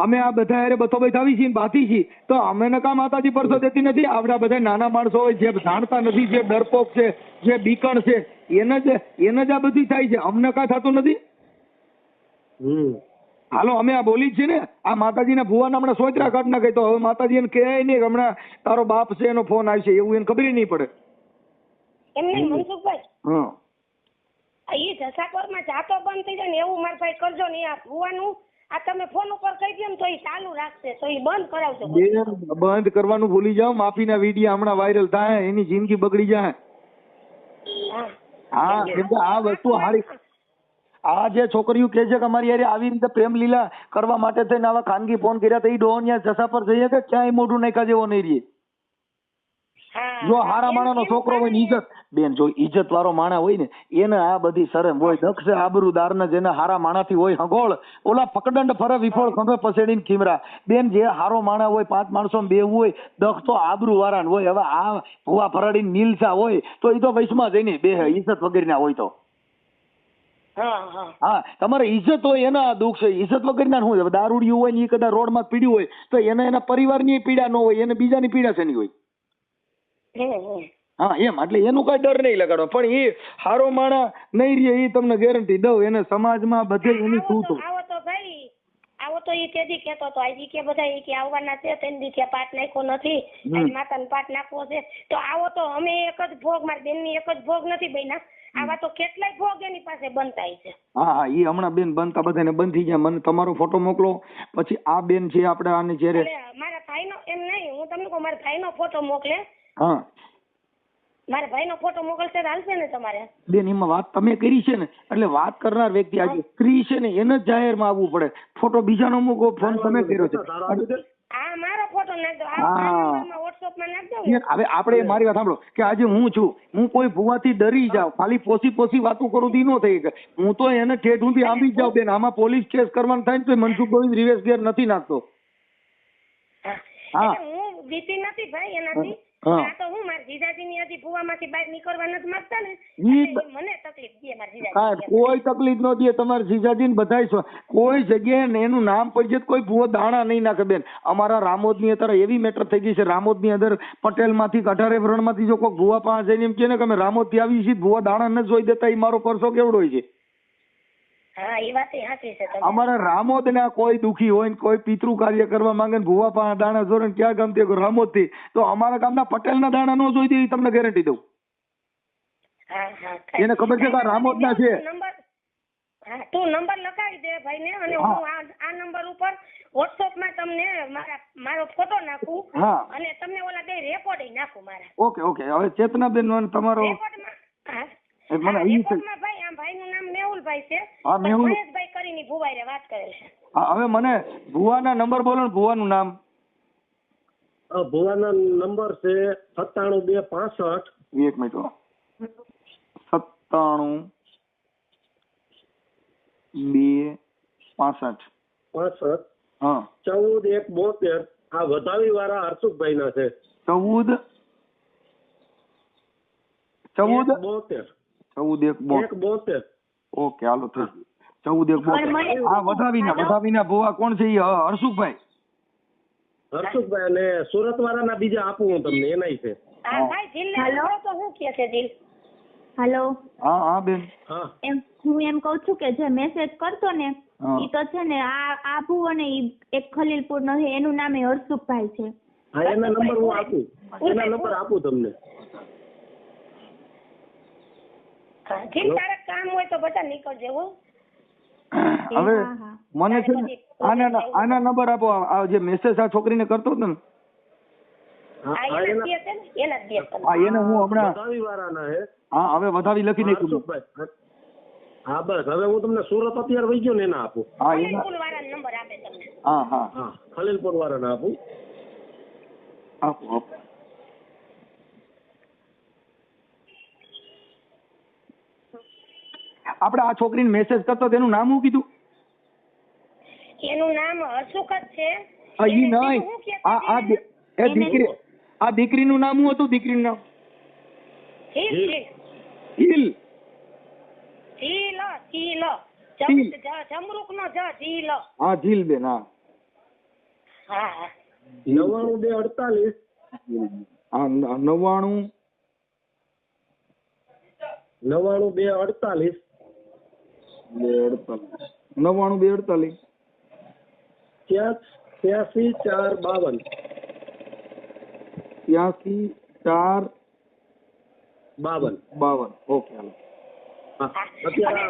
Speaker 3: અમે આ બધા અરે બથોબથ આવી છીએ, બાથી છીએ, તો અમે કા માતાજી પરસો દેતી નથી? આપડા બધા નાના માણસો હોય જે જાણતા નથી, જે ડરપોક છે, જે બીકણ છે, એને જ આ બધી થાય છે. અમને કા થતું નથી? હાલો અમે આ બોલી જ છે ને. આ માતાજીના ભુવાના હમણાં સોચરા કાઢ નાખે તો હવે માતાજી એને કહે નહીં કે હમણાં તારો બાપ છે એનો ફોન આવશે, એવું એને ખબર નહીં પડે.
Speaker 2: એમ નહીં મનસુખભાઈ, ઈ જસાપરમાં જાતો બંધ થઈ જાય ને એવું મારા ભાઈ કરજો ને. આ ભુવાનું આ તમે ફોન ઉપર કહી દો ને તો ઈ ચાલુ રાખશે, તો ઈ બંધ કરાવજો.
Speaker 3: બંધ કરવાનું ભૂલી જાઓ. માફીના વિડીયો હમણાં વાયરલ થાય, એની જિંદગી બગડી જાય. હા કેમ કે આ વસ્તુ હારી, આ જે છોકરીઓ કે છે કે અમારી યાર આવી રીતે પ્રેમ લીલા કરવા માટે થઈને આવા ખાનગી ફોન કર્યા તો એ ડોનિયા જસા પર જઈએ કે ક્યાંય મોઢું નાખ્યા જેવો નહીં રહે. જો હારા માણાનો છોકરો હોય ને ઈજ્જત, બેન જો ઈજ્જત વાળો માણા હોય ને એને આ બધી શરમ હોય. દક્ષ આબરૂદાર ને જેને હારા માણાથી હોય હગોળ, ઓલા પકડંડ ફરે વિફોળ ખંભે પસેડીને ખીમરા. બેન જે હારો માણા હોય 5 માણસો બેવું હોય, દક્ષ તો આબરૂ વાળા હોય. હવે આ ભુવા ફરાડીને નીલસા હોય તો એ તો વૈશમાં જઈને બે ઈજ્જત વગેરે ના હોય તો. હા તમારે ઈજ્જત હોય એના દુઃખ છે, ઈજ્જત વગરના શું છે? દારૂડિયું હોય ને એ કદાચ રોડ માં પીડ્યું હોય તો એના પરિવારની પીડા ન હોય, એને બીજાની પીડા છે નહીં હોય. હા એમ એટલે એનું કઈ ડર નહીં લગાડવા. પણ એ હારો માણા નહીં રહે એ તમને ગેરંટી દઉં. એને સમાજમાં બધે એની શું તો
Speaker 2: આવો તો ભાઈ, આવો તો ઈ તેદી કેતો તો આજી કે બધા ઈ કે આવવાના છે, તેદી કે પાટ નાખ્યો નથી, આજ માતાને પાટ નાખવો છે. તો આવો તો અમે એક જ ભોગ, મારી બેનની એક જ ભોગ નથી બન્યા, આવા તો કેટલાય ભોગ એની પાસે બનતા છે.
Speaker 3: હા હા એ હમણાં બેન બનતા બધાને બંધ થઈ ગયા. મને તમારો ફોટો મોકલો. પછી આ બેન છે આપણે આને જ્યારે
Speaker 2: મારા ભાઈનો એમ નહીં, હું તમને કહું મારા ભાઈનો ફોટો મોકલે.
Speaker 3: હા
Speaker 2: મારા ભાઈનો ફોટો મોકલશે તો હાલશે ને તમારે?
Speaker 3: બેન એમાં વાત તમે કરી છે ને, એટલે વાત કરનાર વ્યક્તિ આજે સ્ત્રી છે ને એને જ જાહેરમાં આવવું પડે. ફોટો બીજાનો મૂકો, ફોન તમે કર્યો છે.
Speaker 2: હા મારો ફોટો નાખ દો, આ નંબરમાં વોટ્સએપમાં નાખ દો.
Speaker 3: હવે આપણે મારી વાત સાંભળો કે આજે હું છું, હું કોઈ ભૂવાથી ડરી જાઉં, ખાલી પોસી વાતો કરું તો નો થઈ. હું તો એને ઠેઠ ઊંધી આંબી જ જાઉં બેન. આમાં પોલીસ કેસ કરવાનું થાય ને તો મનસુખ ગોવિંદ રિવેશ ગેર નથી નાખતો.
Speaker 2: હા હું બીતી નથી ભાઈ એનાથી. આ તો હું મારા જીજાજીની હજી ભૂવામાંથી બહાર નીકળવા નથી માંગતા ને, મને તકલીફ દે મારા જીજાજી.
Speaker 3: કોઈ તકલીફ ન દે તમારા જીજાજી ને બધાય. કોઈ જગ્યાએ એનું નામ પડી જાય કોઈ ભૂવો દાણા નહીં નાખે બેન. અમારા રામોદ ની અત્યારે એવી મેટર થઈ ગઈ છે, રામોદ ની અંદર પટેલ માંથી 18 વરણ માંથી જો કોઈ ભૂવા પાસે જઈને એમ કે ને કે અમે રામોદ થી આવી છીએ, ભૂવા દાણા ન જોઈ દેતા, એ મારો પરસો કેવડો હોય છે.
Speaker 2: હા એ વાત સાચી છે.
Speaker 3: અમારા રામોદ ના કોઈ દુખી હોય ને કોઈ પિતૃ કાર્ય કરવા માંગે ને ભૂવા પાસે દાણા જોરે ક્યાં ગામથી રામોદ થી, તો અમારા ગામના પટેલ ના દાણા ન જોઈ દે એ તમને ગેરંટી દઉં. એને ખબર છે કે રામોદ ના છે.
Speaker 2: તું નંબર લખાવી દે ભાઈ ને, અને હું આ નંબર ઉપર વોટ્સએપમાં તમને મારો ફોટો નાખું અને તમને ઓલા બે રેકોર્ડિંગ નાખું મારા.
Speaker 3: ઓકે હવે ચેતનાબેન તમારો
Speaker 2: ભાઈ આમ ભાઈનું નામ મેહુલભાઈ છે, મહેશભાઈ કરીને ભુવાઈ વાત કરે છે.
Speaker 3: હવે મને ભુવાના નંબર બોલો ને, ભુવાનું નામ.
Speaker 5: ભુવાના નંબર છે 97 265.
Speaker 3: એક મિનિટ 97 265 હા
Speaker 5: 14 1 72. આ વધાવી વાળા હર્ષુખભાઈ ના છે.
Speaker 3: 14
Speaker 5: 72.
Speaker 3: ઓકે હાલો થઈ ગયું. 14 1 72. આ વધાવીના ભુવા કોણ છે? હર્ષુખભાઈ.
Speaker 5: અને સુરત વાળાના બીજા આપું હું તમને, એનાય છે.
Speaker 6: હેલો.
Speaker 3: હા બેન.
Speaker 6: એમ હું એમ કઉ છું કે જે મેસેજ કરતો ને ઈ તો છે ને આ ભુવો ને એક ખલીલપુર નો છે, એનું નામ હર્ષુખભાઈ છે.
Speaker 5: હા એના નંબર હું આપું, એના નંબર આપું તમને.
Speaker 2: કામ હોય તો બધા નીકળજે હો.
Speaker 3: હવે મને છે ને આના નંબર આપો. આ જે મેસેજ આ છોકરીને કરતો હતો ને, એને હું હમણાં હવે વધાવી લખી નાખ્યું.
Speaker 5: હા બસ હવે હું તમને સુરત અત્યારે વહી ગયો ને એના આપું.
Speaker 3: હા
Speaker 5: ખલીલપુર વાળાના આપું.
Speaker 3: આપો. આપણે આ છોકરીને મેસેજ કરતો તેનું નામ શું કીધું?
Speaker 2: એનું નામ હર્ષુખ જ છે.
Speaker 3: ઈ નહીં, એ દીકરી, આ દીકરીનું નામ શું હતું? દીકરીનું નામ હિલ.
Speaker 2: જમરૂક નો જીલ.
Speaker 3: હા જીલ બેન.
Speaker 2: હા
Speaker 5: 92 248.
Speaker 3: હા 99
Speaker 5: 248.
Speaker 3: 99
Speaker 5: 83 4 52.
Speaker 3: 83 4
Speaker 5: 52.
Speaker 3: ઓકે હાલો.
Speaker 5: અત્યારે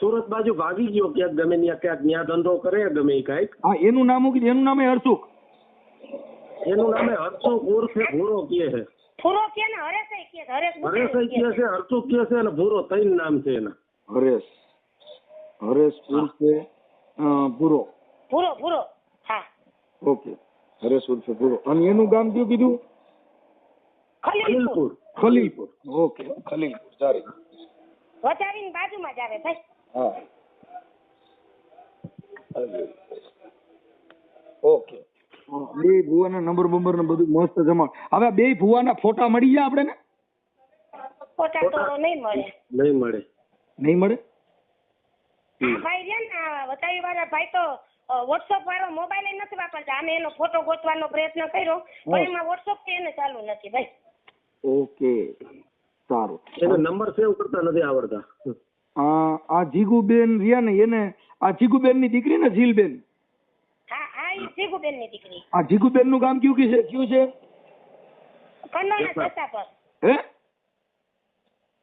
Speaker 5: સુરત બાજુ ભાગી ગયો ક્યાંક, ગમે ત્યાં ધંધો કરે ગમે કઈક.
Speaker 3: હા એનું નામ શું કીધું? એનું નામ હર્ષુખ.
Speaker 5: એનું નામે હર્ષુખ ઉર્ફે ભૂરો કે છે.
Speaker 2: ભૂરો કે ને હરેશ કે છે.
Speaker 5: હર્ષુખ કે છે અને ભૂરો, ત્રણ નામ છે એના.
Speaker 3: હરેશ ઉર્ફે
Speaker 2: ભૂરો. હા
Speaker 3: ઓકે. હરેશ ઉર્ફે ભૂરો. અને એનું ગામ કયું કીધું?
Speaker 5: ખલીલપુર.
Speaker 3: ઓકે ખલીલપુર. સારી
Speaker 2: વધાવીની બાજુમાં જ આવે ભાઈ.
Speaker 3: હા ઓકે. બે ભુવાના નંબર ને બધું મસ્ત જમા. હવે બે ભુવાના ફોટા મળી ગયા આપણે ને?
Speaker 2: ફોટા તો નહીં
Speaker 3: મળે.
Speaker 2: ભાઈ છે ને વતાવી વાળા ભાઈ તો વોટ્સઅપ વાળો મોબાઈલ નથી વાપરતા. અમે એનો ફોટો ગોતવાનો પ્રયત્ન કર્યો પણ એમાં વોટ્સઅપ કે એને ચાલુ નથી ભાઈ.
Speaker 3: ઓકે સારું.
Speaker 5: એનો નંબર સેવ કરતા નથી આવડતા.
Speaker 3: આ જીગુબેન રહ્યા ને, એને આ જીગુબેન ની દીકરી ને ઝીલબેન.
Speaker 2: હા એ જીગુબેન ની દીકરી.
Speaker 3: આ જીગુબેન નું ગામ કયું છે?
Speaker 2: કંડોના જસા પર.
Speaker 3: હે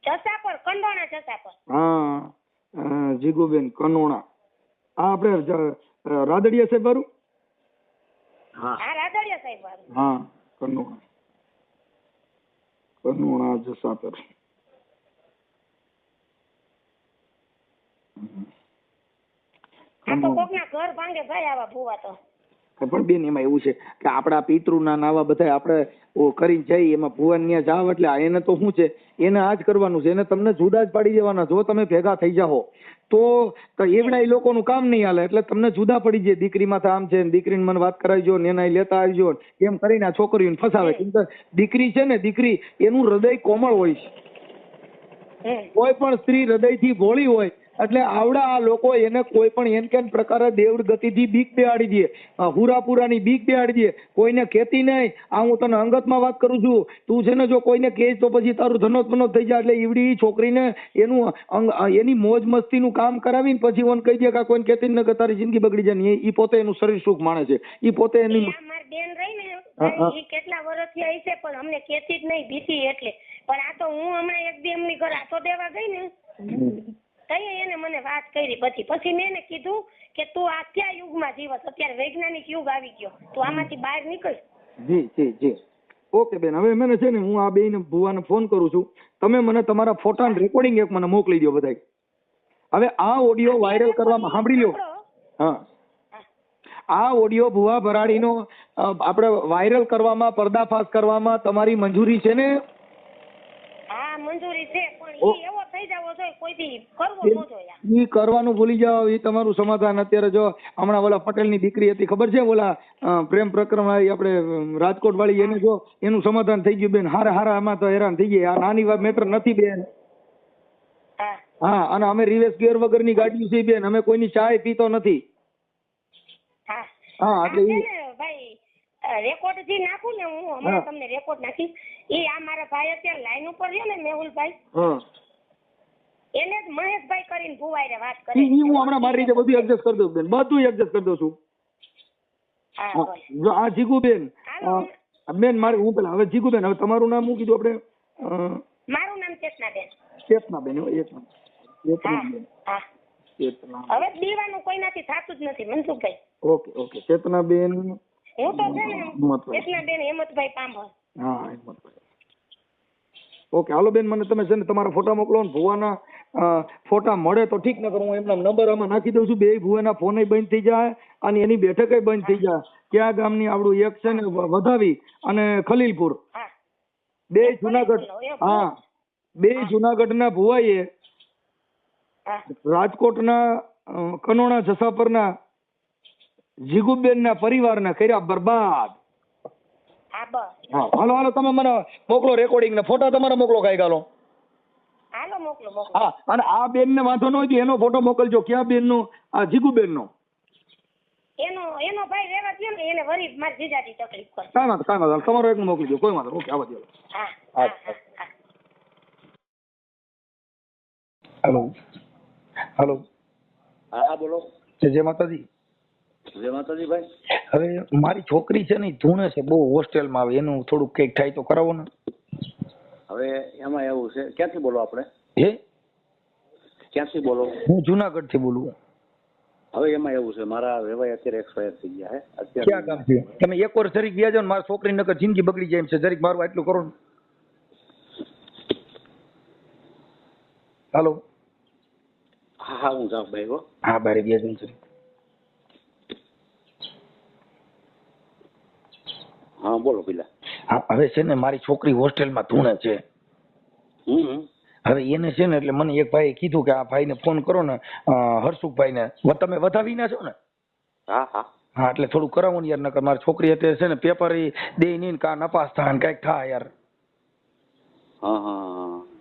Speaker 2: જસાપર, કંડોણા જસાપર.
Speaker 3: હા જીગુબેન કનોણા. આ આપણે રાદડિયા સાહેબ વાળું.
Speaker 2: હા રાદડિયા સાહેબ વાળું.
Speaker 3: હા કનોણા જસાપર.
Speaker 2: આ તો કોકના ઘર ભાંગે ભાઈ આવા ભૂવા તો.
Speaker 3: પણ બેન એમાં એવું છે કે આપણા પિતૃના નાવા બધા આપણે કરી જઈએ એમાં ભુવન ત્યાં જાવ એટલે એને તો શું છે એને આ જ કરવાનું છે, એને તમને જુદા જ પાડી દેવાના. જો તમે ભેગા થઈ જાઓ તો એવડા એ લોકોનું કામ નહીં હાલે, એટલે તમને જુદા પડી જાય. દીકરીમાં તો આમ છે, દીકરીને મને વાત કરાવજો ને એના લેતા આવજો એમ કરીને આ છોકરીઓને ફસાવે. કેમ કે દીકરી છે ને, દીકરી એનું હૃદય કોમળ હોય છે. કોઈ પણ સ્ત્રી હૃદયથી ભોળી હોય એટલે આવડા આ લોકો એને કોઈ પણ એન કેન પ્રકારે દેવડ ગતિથી બીક બેહાડી દે, હુરાપુરાની બીક બેહાડી દે. કોઈને કહેતી નહીં. આ હું તને અંગતમાં વાત કરું છું, તું છે ને જો કોઈને કહેશ તો પછી તારું ધનોત મનોત થઈ જાય. એટલે ઈવડી છોકરીને એનું એની મોજ મસ્તીનું કામ કરાવીને પછી ઓન કહી દે કે કોઈને કહેતી ન કે તારી જિંદગી બગડી જાય. એ પોતે એનું શરીર સુખ માણે છે. એ પોતે એની
Speaker 2: મારી બેન રહી ને એ કેટલા વર્ષથી આવી છે પણ અમને કહેતી જ નહીં, બીતી એટલે. પણ આ તો હું હમણાં એક દી એમની ઘર આટો દેવા ગઈ ને તઈ એને મને વાત કરી. પછી મેં એને કીધું કે તું આ કયા યુગમાં જીવસ, અત્યારે વૈજ્ઞાનિક યુગ આવી ગયો, તું આમાંથી બહાર નીકળ.
Speaker 3: જી ઓકે બેન. હવે મને છે ને હું આ બેન ભુવાને ફોન કરું છું. તમે મને તમારા ફોટા રેકોર્ડિંગ એક મને મોકલી દો બધાય. હવે આ ઓડિયો વાયરલ કરવામાં સાંભળી લો. હા આ ઓડિયો ભુવા ભરાડીનો આપણે વાયરલ કરવામાં, પર્દાફાશ કરવામાં તમારી મંજૂરી છે ને?
Speaker 2: હા મંજૂરી છે, પણ ઈ એવો થઈ જાવો જોઈએ કોઈથી કરવો ન જોઈએ.
Speaker 3: ઈ કરવાનું ભૂલી જાવ, ઈ તમારું સમાધાન. અત્યારે જો હમણાં ઓલા પટેલની દીકરી હતી ખબર છે, ઓલા પ્રેમ પ્રકરણ વાળી આપણે રાજકોટ વાળી, એને જો એનું સમાધાન થઈ ગયું બેન. હારા આમાં તો હેરાન થઈ ગયા. આ નાની વાત મેટર નથી બેન. હા અને અમે રિવેસ ગેર વગરની ગાડીઓ છે બેન, અમે કોઈની ચાય પીતો નથી. હા એટલે
Speaker 2: ભાઈ રેકોર્ડ જે નાખું ને હું હમણાં તમને રેકોર્ડ નાખીશ. ઈ આ મારા ભાઈ અત્યારે લાઈન ઉપર છે ને મેહુલભાઈ, એને જ મહેશભાઈ કરીને ભુવાઈ વાત કરી.
Speaker 3: ઈ હું હમણાં મારી રીતે બધું એડજસ્ટ કરી દઉં બેન, બધું એડજસ્ટ કરી દઉં છું. જો આ જીગુબેન બેન મારે હું પેલા હવે જીગુબેન, હવે તમારું નામ શું કીધું આપણે?
Speaker 2: મારું નામ ચેતનાબેન.
Speaker 3: ચેતનાબેન.
Speaker 2: હવે દીવાનું કોઈનાથી થાતું જ નથી મનસુખભાઈ.
Speaker 3: ઓકે ચેતનાબેન.
Speaker 2: હું તો છે ને ચેતનાબેન હેમંતભાઈ પાંભર.
Speaker 3: હા હેમંતભાઈ. ઓકે હાલો બેન, મને તમે છે ને તમારા ફોટા મોકલો ને ભુવાના ફોટા મળે તો ઠીક, ન કરું હું એમના નંબર આમાં નાખી દઉં છું. બે ભુવાના ફોન બંધ થઈ જાય અને એની બેઠક બંધ થઈ જાય. ક્યાં ગામની આવડું એક છે ને વધાવી અને ખલીલપુર, બે જુનાગઢ. હા બે જુનાગઢના ભુવાઈએ રાજકોટના કનોણા જસાપરના જીગુબેનના પરિવારના કર્યા બરબાદ. હા હાલો તમે મને મોકલો રેકોર્ડિંગ ને ફોટા તમારા મોકલો કાંઈ ગાલો.
Speaker 2: હાલો મોકલો.
Speaker 3: હા અને આ બેન ને વાંધો ન હોય એનો ફોટો મોકલજો. ક્યાં બેન નો? આ જીગુબેન નો.
Speaker 2: એનો ભાઈ રહેવા દો ને, એને વરી મારી જીજાજી તકલીફ કરે.
Speaker 3: કાંઈ વાંધો તમારો એક મોકલી દો, કોઈ વાંધો. ઓકે આવવા દો.
Speaker 2: હા
Speaker 3: હેલો.
Speaker 7: હા બોલો.
Speaker 3: જય માતાજી.
Speaker 7: જય માતાજી ભાઈ.
Speaker 3: હવે મારી છોકરી છે ને ધૂણે છે બહુ, હોસ્ટેલમાં આવે, એનું થોડુંક કંઈક થાય તો કરાવો ને.
Speaker 7: હવે એમાં એવું છે, ક્યાંથી બોલો આપણે? ક્યાંથી બોલો?
Speaker 3: હું જુનાગઢ થી બોલું.
Speaker 7: હવે એમાં એવું છે, મારા વેવાઈ અત્યારે એક્સપાયર થઈ ગયા હે. અત્યારે
Speaker 3: ક્યાં ગામ છે? તમે એક વાર જરીક ગયા જાવ ને, મારી છોકરી નકર જિંદગી બગડી જાય એમ છે. જરીક મારું આટલું કરો ને. હાલો.
Speaker 7: હા હું જાઉં ભાઈ.
Speaker 3: હા બારે ગયા જાઉં છે.
Speaker 7: હા બોલો પેલા.
Speaker 3: હા હવે છે ને મારી છોકરી હોસ્ટેલમાં ધૂણે છે. હવે એને છે ને એટલે મને એક ભાઈએ કીધું કે આ ભાઈને ફોન કરો ને, હર્ષુભાઈ ને. તમે વધાવીના છો ને? હા એટલે થોડું કરાવો ને યાર, નકર મારી છોકરી અત્યારે છે ને પેપર દે નહીં કા નપાસ થાય ને કઈક થાય યાર.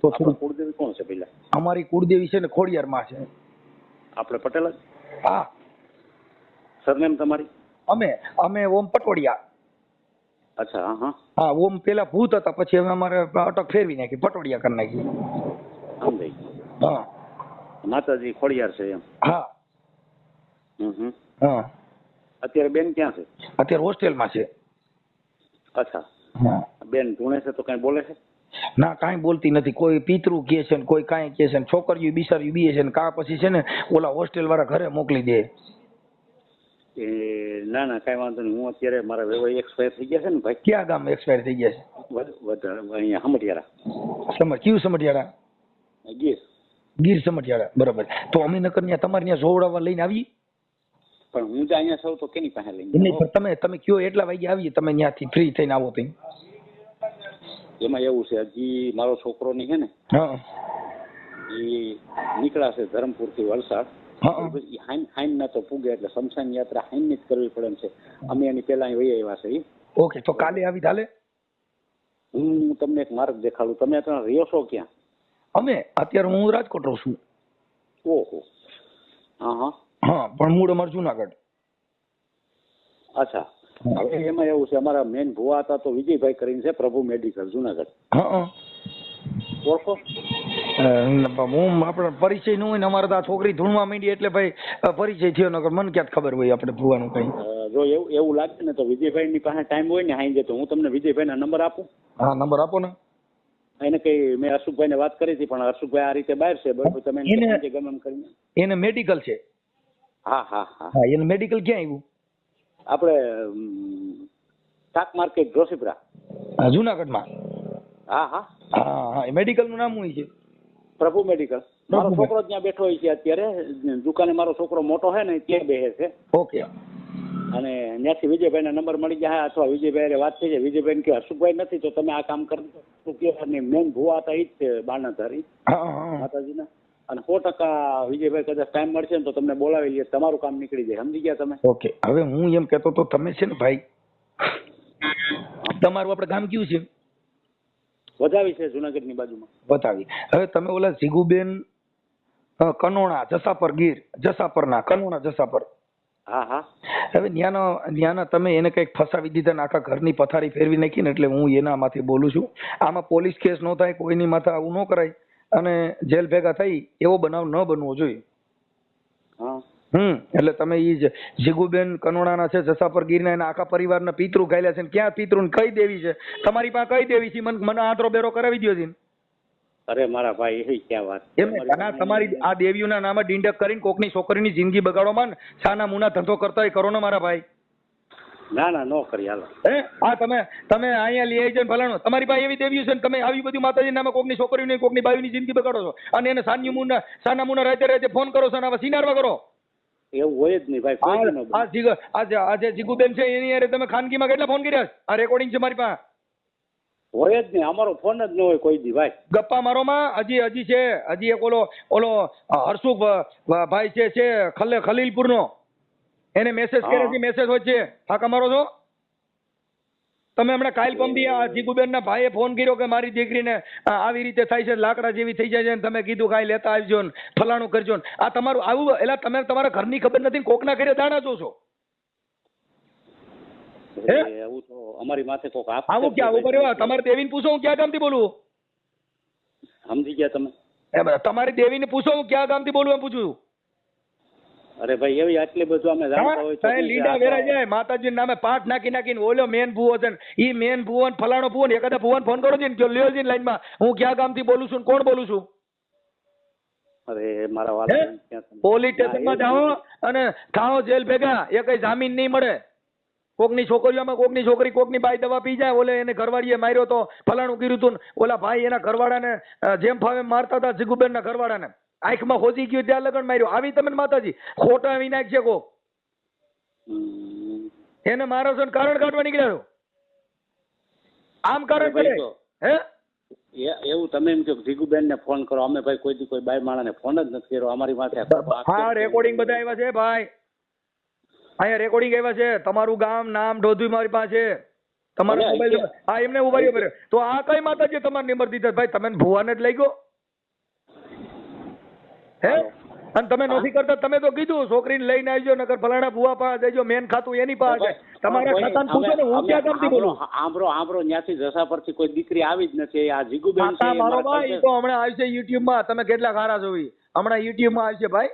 Speaker 3: તો થોડું.
Speaker 7: કુળદેવી કોણ છે પેલા?
Speaker 3: અમારી કુળદેવી છે ને ખોડિયાર માં છે.
Speaker 7: આપણે પટેલ જ?
Speaker 3: હા.
Speaker 7: સરનેમ તમારી?
Speaker 3: અમે ઓમ પટોડિયા.
Speaker 7: અચ્છા.
Speaker 3: હા ઓમ પેલા ભૂત હતા, પછી હવે અમારે અટક ફેરવી નાખી, પટોડિયા કરી નાખી.
Speaker 7: સમજાઈ.
Speaker 3: હા
Speaker 7: માતાજી ખોડિયાર છે એમ?
Speaker 3: હા. હા.
Speaker 7: અત્યારે બેન ક્યાં છે?
Speaker 3: અત્યારે હોસ્ટેલમાં છે.
Speaker 7: અચ્છા.
Speaker 3: હા.
Speaker 7: બેન ધૂણે છે તો કઈ બોલે છે?
Speaker 3: ના કાંઈ બોલતી નથી. કોઈ પિતૃ કહે છે ને કોઈ કાંઈ કહે છે ને છોકરીઓ બિસારીઓ બીએ છે ને કા પછી છે ને ઓલા હોસ્ટેલ વાળા ઘરે મોકલી દે.
Speaker 7: એ ના ના કાંઈ વાંધો નહીં. હું અત્યારે મારા વેવાઈ એક્સપાયર થઈ ગયા છે ને ભાઈ.
Speaker 3: ક્યાં ગામ એક્સપાયર થઈ ગયા છે?
Speaker 7: વધારે અહીંયા સમઢિયાળા.
Speaker 3: કયું સમઢિયાળા?
Speaker 7: ગીર.
Speaker 3: ગીર સમઢિયાળા, બરાબર. તો અમે નકર ત્યાં તમારે ત્યાં જોવડાવવા લઈને આવીએ.
Speaker 7: પણ હું જ અહીંયા સૌ તો કેની પાસે લઈને
Speaker 3: નહીં પણ તમે કયો એટલા વાગે આવીએ તમે ત્યાંથી ફ્રી થઈને આવો તો.
Speaker 7: એમાં એવું છે હજી મારો છોકરો ની છે ને
Speaker 3: હા
Speaker 7: એ નીકળાશે ધરમપુર થી વલસાડ. હાઈન ના તો પૂગે એટલે શમશાન યાત્રા હાઈન ની જ કરવી પડે એમ છે. અમે એની પેલા અહીં વહી આવ્યા છે.
Speaker 3: ઓકે, તો કાલે આવી ચાલે?
Speaker 7: હું તમને એક માર્ગ દેખાડું. તમે અત્યારે રહ્યો છો ક્યાં?
Speaker 3: અમે અત્યારે હું રાજકોટ રહું છું.
Speaker 7: ઓહો. હા હા
Speaker 3: હા, પણ મૂળ અમારું જુનાગઢ.
Speaker 7: અચ્છા. હવે એમાં એવું છે અમારા મેન ભુવા હતા તો વિજયભાઈ કરીને છે, પ્રભુ મેડિકલ જુનાગઢ.
Speaker 3: હા
Speaker 7: ઓળખો?
Speaker 3: હું આપણે પરિચય ન હોય ને અમારે તો આ છોકરી ધૂણવા માંડી એટલે ભાઈ પરિચય થયો નકર મને ક્યાં ખબર હોય આપણે ભુવાનું કઈ.
Speaker 7: જો એવું લાગે ને તો વિજયભાઈ ની પાસે ટાઈમ હોય ને હાઈ તો હું તમને વિજયભાઈ ના નંબર આપું.
Speaker 3: હા, નંબર આપો ને.
Speaker 7: એને કઈ મેં હર્ષુભાઈ ને વાત કરી હતી પણ હર્ષુભાઈ આ રીતે બહાર છે. બરોબર, તમે ગમે એમ કરીને.
Speaker 3: એને મેડિકલ છે.
Speaker 7: હા હા હા.
Speaker 3: હા, એને મેડિકલ ક્યાં આવ્યું?
Speaker 7: આપણે શાક માર્કેટ જોશીપુરા.
Speaker 3: જુનાગઢમાં.
Speaker 7: હા હા
Speaker 3: હા હા. મેડિકલ નું નામ શું છે?
Speaker 7: પ્રભુ મેડિકલ. મારો છોકરો ત્યાં બેઠો હોય છે અત્યારે દુકાને. મારો છોકરો મોટો છે ને ત્યાં બેસે છે.
Speaker 3: ઓકે.
Speaker 7: અને ત્યાંથી વિજયભાઈ ના નંબર મળી ગયા અથવા વિજયભાઈ વાત થઈ જાય. વિજયભાઈ કે હર્ષુભાઈ નથી તો તમે આ કામ કરી મેન ભુવા હતા એ જ છે બાણાધારી માતાજીના. અને 100% વિજયભાઈ કદાચ ટાઈમ મળશે ને તો તમને બોલાવી લઈએ. તમારું કામ નીકળી જાય. સમજી ગયા તમે?
Speaker 3: ઓકે. હવે હું એમ કહેતો તો તમે છે ને ભાઈ તમારું આપણે ગામ કયું છે?
Speaker 7: વધાવી છે, જુનાગઢ ની બાજુમાં.
Speaker 3: બતાવી. હવે તમે ઓલા જીગુબેન કનોણા જસાપર ગીર જસાપરના કનોણા જસાપર.
Speaker 7: હા હા.
Speaker 3: હવે ન્યાના તમે એને કઈક ફસાવી દીધા ને આખા ઘરની પથારી ફેરવી નાખી ને એટલે હું એનામાંથી બોલું છું. આમાં પોલીસ કેસ ન થાય, કોઈની માથે આવું ન કરાય અને જેલ ભેગા થઈ એવો બનાવ ન બનવો જોઈએ.
Speaker 7: હા.
Speaker 3: એટલે તમે ઈ જીગુબેન કનોડાના છે જસાપર ગીરના એના આખા પરિવારના પિતૃ ગાયલા છે. ક્યાં પિતૃ કઈ દેવી છે તમારી પાસે? કઈ દેવી છે? મને આંતરો બેરો કરાવી દો છે.
Speaker 7: અરે મારા ભાઈ એવી ક્યાં વાત.
Speaker 3: એમ તમારી આ દેવીઓના નામે ડીંડક કરીને કોકની છોકરીની જિંદગી બગાડો માં સાના મુના ધંધો કરતા કરો ને મારા ભાઈ.
Speaker 7: ના ના નો કરી હાલો.
Speaker 3: હા તમે અહીંયા લઈ આવી ફલાણો. તમારી પાસે એવી દેવીઓ છે ને તમે આવી બધી માતાજી નામે કોકની છોકરીની કોકની બાવીની જિંદગી બગાડો છો અને એને સાના મુના રાતે ફોન કરો છો અને સિનારવા કરો.
Speaker 7: એવું હોય જ નહીં ભાઈ.
Speaker 3: આજે જીગુબેન છે એની યારે તમે ખાનગીમાં કેટલા ફોન કર્યા? આ રેકોર્ડિંગ છે મારી પાસે.
Speaker 7: હોય જ નહીં. અમારો ફોન જ ન હોય કોઈ દી ભાઈ.
Speaker 3: ગપ્પા મારો માં. હજી છે હજી એક ઓલો હર્ષુખ ભાઈ છે ખલીલપુર નો. એને મેસેજ કર્યા છે. મેસેજ હોય છે. હા મારો છો તમે? હમણાં કાલ પંપી આ જીગુબેન ના ભાઈએ ફોન કર્યો કે મારી દીકરીને આવી રીતે થાય છે, લાકડા જેવી થઈ જાય છે, તમે કીધું કાંઈ લેતા આવજો ને ફલાણું કરજો ને. આ તમારું આવું એટલે તમે તમારા ઘરની ખબર નથી કોકના ઘરે દાણા જોશો.
Speaker 7: એવું તો અમારી માથે કોક
Speaker 3: આવું ક્યાં આવું કર્યો? તમારે દેવીને પૂછો હું ક્યાં ગામથી બોલું.
Speaker 7: સમજી ગયા તમે?
Speaker 3: તમારી દેવીને પૂછો હું ક્યાં ગામથી બોલું એમ પૂછું.
Speaker 7: અરે ભાઈ એવી આટલી બધું અમે જાણતા હોય તો
Speaker 3: લીડા વેરા જાય માતાજીના નામે પાઠ નાખીને ઓલો મેન ભૂવો છે ને ઈ મેન ભૂવો ને ફલાણો ભૂવો ને એકાદા ભૂવાને ફોન કરો ને લ્યો છે લાઈનમાં હું ક્યાં ગામથી બોલું છું કોણ બોલું છું.
Speaker 7: અરે મારા વાલા
Speaker 3: પોલીસ સ્ટેશનમાં જાઓ અને ખાઓ જેલ ભેગા. એ કઈ જામીન નહીં મળે. કોકની છોકરીઓમાં કોકની છોકરી કોકની બાઈ દવા પી જાય. ઓલે એને ઘરવાળીએ માર્યો તો ફલાણું કર્યું હતું. ઓલા ભાઈ એના ઘરવાળાને જેમ ફાવે મારતા હતા જીગુબેન ના ઘરવાળાને. આંખમાં હોજી ગયું ત્યાં લગન માર્યું. આવી તમે માતાજી ખોટા વિનાયક છે કો એને મારો છો કારણ કાઢવા નીકળ્યા છો. આમ કારણ કરે હે
Speaker 7: એવું તમે એમ કહો જીગુબેન ને ફોન કરો. અમે ભાઈ કોઈ બાઈ માણસને ફોન જ નથી કર્યો. અમારી માથે
Speaker 3: હા રેકોર્ડિંગ બધા આવ્યા છે ભાઈ. અહીંયા રેકોર્ડિંગ આવ્યા છે. તમારું ગામ નામ ઢોધું મારી પાસે તમારો મોબાઈલ. હા એમને ઉભા રહ્યો. તો આ કઈ માતાજી તમારે નંબર દીધા ભાઈ? તમે ભુવાને જ લઈ ગયો હે? અને તમે નથી કરતા. તમે તો કીધું છોકરીને લઈને આવજો નકર ફલાણા ભુવા પાસે જજો. મેન ખાતું એની પાસે. તમારા ખાતાને પૂછો ને હું ક્યાં ગામથી બોલું.
Speaker 7: આંબરો ત્યાંથી જસા પરથી કોઈ દીકરી આવી જ નથી. આ જીગુબેન
Speaker 3: છે મારો ભાઈ. તો હમણાં આવશે યુટ્યુબ માં. તમે કેટલા ખારા છો હમણાં યુટ્યુબ માં આવશે ભાઈ.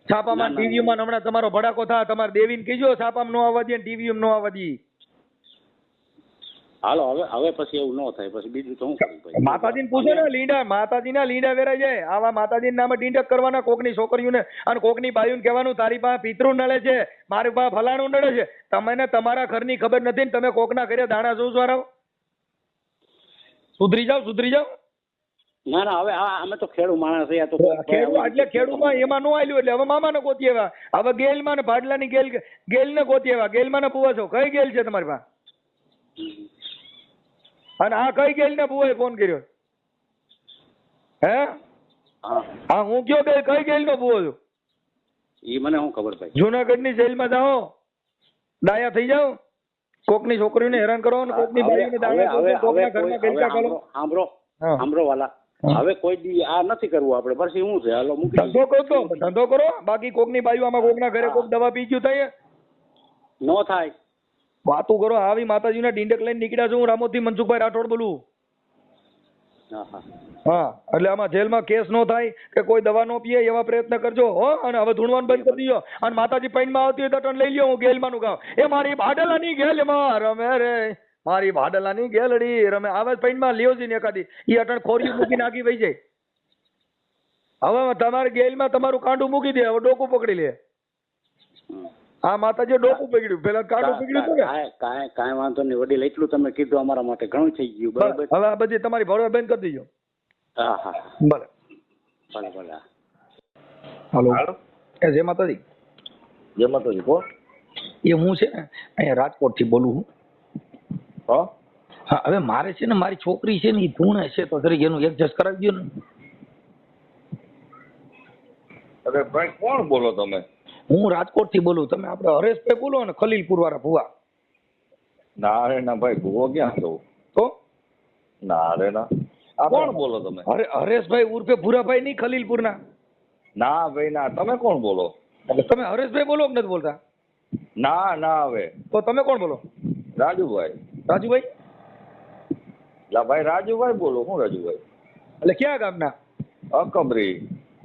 Speaker 3: છાપામાં ટીવીમાં હમણાં તમારો ભડાકો થાય. તમારે દેવીને કીજો છાપામાં નો આવવા દે ટીવી નો આવવા દે.
Speaker 7: હાલો હવે પછી એવું ન થાય, પછી બીજું તો શું કરું ભાઈ?
Speaker 3: માતાજીને પૂછો ને, લીંડા માતાજીના લીંડા વેરાઈ જાય. આવા માતાજીના નામે ડીંડક કરવાના કોકની છોકરીઓને અને કોકની બાયુને કહેવાનું તારી પાસે પિતૃ નડે છે, મારી પાસે ફલાણું નડે છે. તમને તમારા ઘરની ખબર નથી ને તમે કોકના ઘરે દાણા જોઉં છો. સુધરી જાવ.
Speaker 7: ના હવે અમે તો ખેડૂ માણસ છે. તો
Speaker 3: એટલે ખેડૂમાં એમાં નો આલ્યું એટલે હવે મામાને ગોતી આવ્યા. હવે ગેલમાં ને ભાડલાની ગેલ ને ગોતી આવ્યા. ગેલમાં ને પૂવા છો, કઈ ગેલ છે તમારી પાસે? અને આ કઈ ગેલ ને પૂવાએ ફોન કર્યો? હે હા હું કયો કે કઈ ગેલ નો પૂવો છો?
Speaker 7: એ મને શું ખબર ભાઈ?
Speaker 3: જુનાગઢની જેલમાં જાઓ, ડાયા થઈ જાઓ, કોકની છોકરીઓને હેરાન કરો ને કોકની બાઈઓને દાણા કરો, કોકના ઘરમાં ગેલકા કરો.
Speaker 7: સાંભળો વાલા, હવે કોઈ દી આ નથી કરવું આપણે. પછી શું છે? હાલો મૂકી
Speaker 3: ધંધો કરો. બાકી કોકની બાઈઓ આમાં કોકના ઘરે કોક દવા પી ગયું થાય
Speaker 7: ન થાય.
Speaker 3: વાતું કરો. આવી માતાજીના ડીંડક લઈને નીકળ્યા છું. હું રામોથી મનસુખભાઈ રાઠોડ બોલું. હા એટલે આમાં જેલમાં કેસ નો થાય કે કોઈ દવા નો પીએ એવા પ્રયત્ન કરજો હો. અને હવે ધૂણવાનું બંધ કરી દીધો. અને માતાજી પૈનમાં આવતી હોય તો ટન લઈ લ્યો. હું ગેલમાં નું ગામ એ મારી ભાડલાની ગેલમાં રમે રે, મારી ભાડલાની ગેલડી રમે. આવે પૈનમાં લ્યો છે ને એકાદી ઈ અટણ ખોરી મૂકી નાખી વહી જાય. હવે તમારે ગેલમાં તમારું કાંડું મૂકી દે, હવે ડોકું પકડી લે. હા માતાજી ડોકું પકડ્યું, પેલા કાંડું પકડ્યું હતું ને.
Speaker 7: કાંઈ વાંધો નહીં વડીલ, એટલું તમે કીધું અમારા માટે ઘણું થઈ ગયું. બરાબર,
Speaker 3: હવે આ બધી તમારી ભરવા બંધ કરી દેજો.
Speaker 7: હા
Speaker 3: ભલે. હાલો જય માતાજી.
Speaker 5: જય માતાજી. કોણ?
Speaker 3: એ હું છે ને અહીંયા રાજકોટ થી બોલું છું. હા હવે મારે છે ને મારી છોકરી છે ને એ ધૂણે છે તો જરીક એનું એડજસ્ટ કરાવી દો ને.
Speaker 8: અરે ભાઈ કોણ બોલો તમે?
Speaker 3: હું રાજકોટ થી બોલું. તમે આપણે હરેશભાઈ બોલો ને, ખલીલપુર વાળા ભુવા.
Speaker 8: ના રે ના ભાઈ, ભૂવો ક્યાં છો?
Speaker 3: તો
Speaker 8: ના રે ના, કોણ બોલો તમે?
Speaker 3: હરેશભાઈ ઉર્ફે ભૂરાભાઈ નહીં, ખલીલપુર ના.
Speaker 8: ના ભાઈ ના, તમે કોણ બોલો?
Speaker 3: એટલે તમે હરેશભાઈ બોલો કે નથી બોલતા?
Speaker 8: ના હવે
Speaker 3: તો તમે કોણ બોલો?
Speaker 8: રાજુભાઈ.
Speaker 3: રાજુભાઈ?
Speaker 8: લા ભાઈ રાજુભાઈ બોલો. હું રાજુભાઈ?
Speaker 3: એટલે ક્યાં ગામના?
Speaker 8: અકબરી.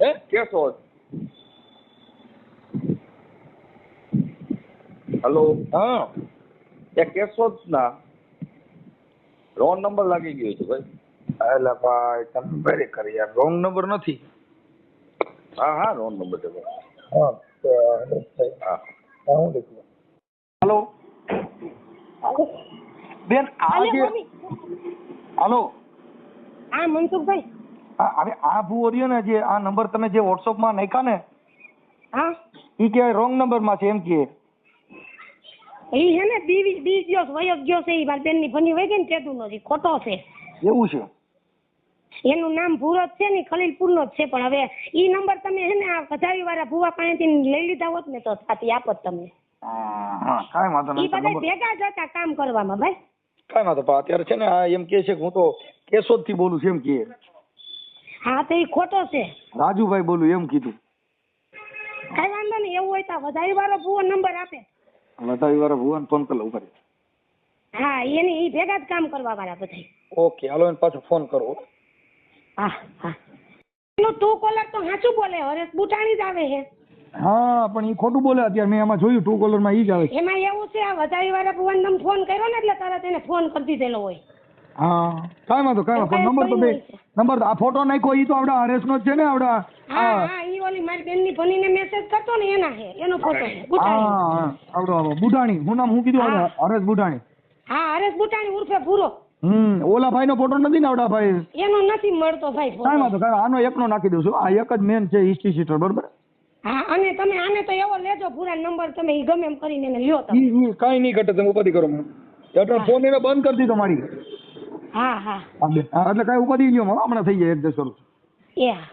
Speaker 3: હે
Speaker 8: કેશોદ. હેલો.
Speaker 3: હા
Speaker 8: એ કેશોદ ના રોંગ નંબર લાગી ગયો છે ભાઈ.
Speaker 3: એટલે ભાઈ તમે વેરી કરી યાર, રોંગ નંબર નથી.
Speaker 8: હા રોંગ નંબર છે ભાઈ.
Speaker 3: હા હું દેખું. હેલો બેન આ જે હાલો
Speaker 2: હા મનસુખભાઈ.
Speaker 3: હવે આ ભૂવો રહ્યો ને જે આ નંબર તમે જે વોટ્સઅપમાં નાખ્યા ને,
Speaker 2: હા
Speaker 3: ઈ કે રોંગ નંબર માં છે એમ કે.
Speaker 2: ઈ છે ને દી ગયો વયો ગયો છે. ઈ મારી બેન ની ભણી વહી ગઈ ને તેતું નથી, ખોટો છે.
Speaker 3: એવું છે?
Speaker 2: એનું નામ ભૂરત છે ને, ખલીલપુર નો જ છે. પણ હવે ઈ નંબર તમે છે ને આ વધારી વાળા ભૂવા પાસેથી લઈ લીધા હોત ને તો સાથી આપત તમે.
Speaker 3: હા કાંઈ વાંધો નહીં.
Speaker 2: ઈ બધા ભેગા જ હતા કામ કરવામાં ભાઈ.
Speaker 3: કાંઈ વાંધો પણ અત્યારે છે ને આ એમ કે છે કે હું તો કેશોદ થી બોલું છું એમ કે.
Speaker 2: હા તો ઈ ખોટો છે.
Speaker 3: રાજુભાઈ બોલું એમ કીધું.
Speaker 2: કાંઈ વાંધો નહીં, એવું હોય તો વધારી વાળો ભૂવો નંબર આપે.
Speaker 3: વધારી વાળા ભુવાને ફોન કરી લઉં.
Speaker 2: હા એની ઈ ભેગા જ કામ કરવા વાળા બધા.
Speaker 3: ઓકે હાલો એને પાછો ફોન કરો.
Speaker 2: હા એનો ટુ કોલર તો સાચું બોલે, હરેશ બુટાણી જ આવે છે.
Speaker 3: હા પણ એ ખોટું બોલે. અત્યારે મેં એમાં જોયું ટુ કોલર માં ઈ જ આવે.
Speaker 2: એમાં એવું છે આ વધારી વાળા ભુવાને તમે ફોન કર્યો ને એટલે તરત એને ફોન કરી દીધેલો હોય.
Speaker 3: હા કાંઈ વાંધો નંબર તો બે નંબર આ ફોટો નાખ્યો ઈ તો આપડા હરેશ નો જ છે ને આપડા.
Speaker 2: હા ઈ ઓલી મારી બેન ની ભણીને મેસેજ કરતો ને એના છે, એનો ફોટો છે.
Speaker 3: હા આવડો બુટાણી. હું નામ હું કીધું? હરેશ બુટાણી.
Speaker 2: હા હરેશ બુટાણી ઉર્ફે ભૂરો.
Speaker 3: ઓલા ભાઈ નો ફોટો નથી ને આવડા ભાઈ?
Speaker 2: એનો નથી મળતો ભાઈ ફોટો.
Speaker 3: કાંઈ વાંધો આનો એકનો નાખી દઉં છું. આ એક જ મેન છે હિસ્ટ્રી શીટર બરોબર.
Speaker 2: હા અને તમે આને તો એવો લેજો પૂરા નંબર, તમે ઈ ગમે એમ કરીને એને લ્યો તમે.
Speaker 3: ઈ કાંઈ નહીં ઘટે, તમે ઉપાધિ કરો. એટલે ફોન એને બંધ કરી દીધો મારી.
Speaker 2: હા
Speaker 3: એટલે કાંઈ ઉપાધિ લ્યો હમણાં થઈ જાય એડજસ્ટ કરું.
Speaker 2: એ હા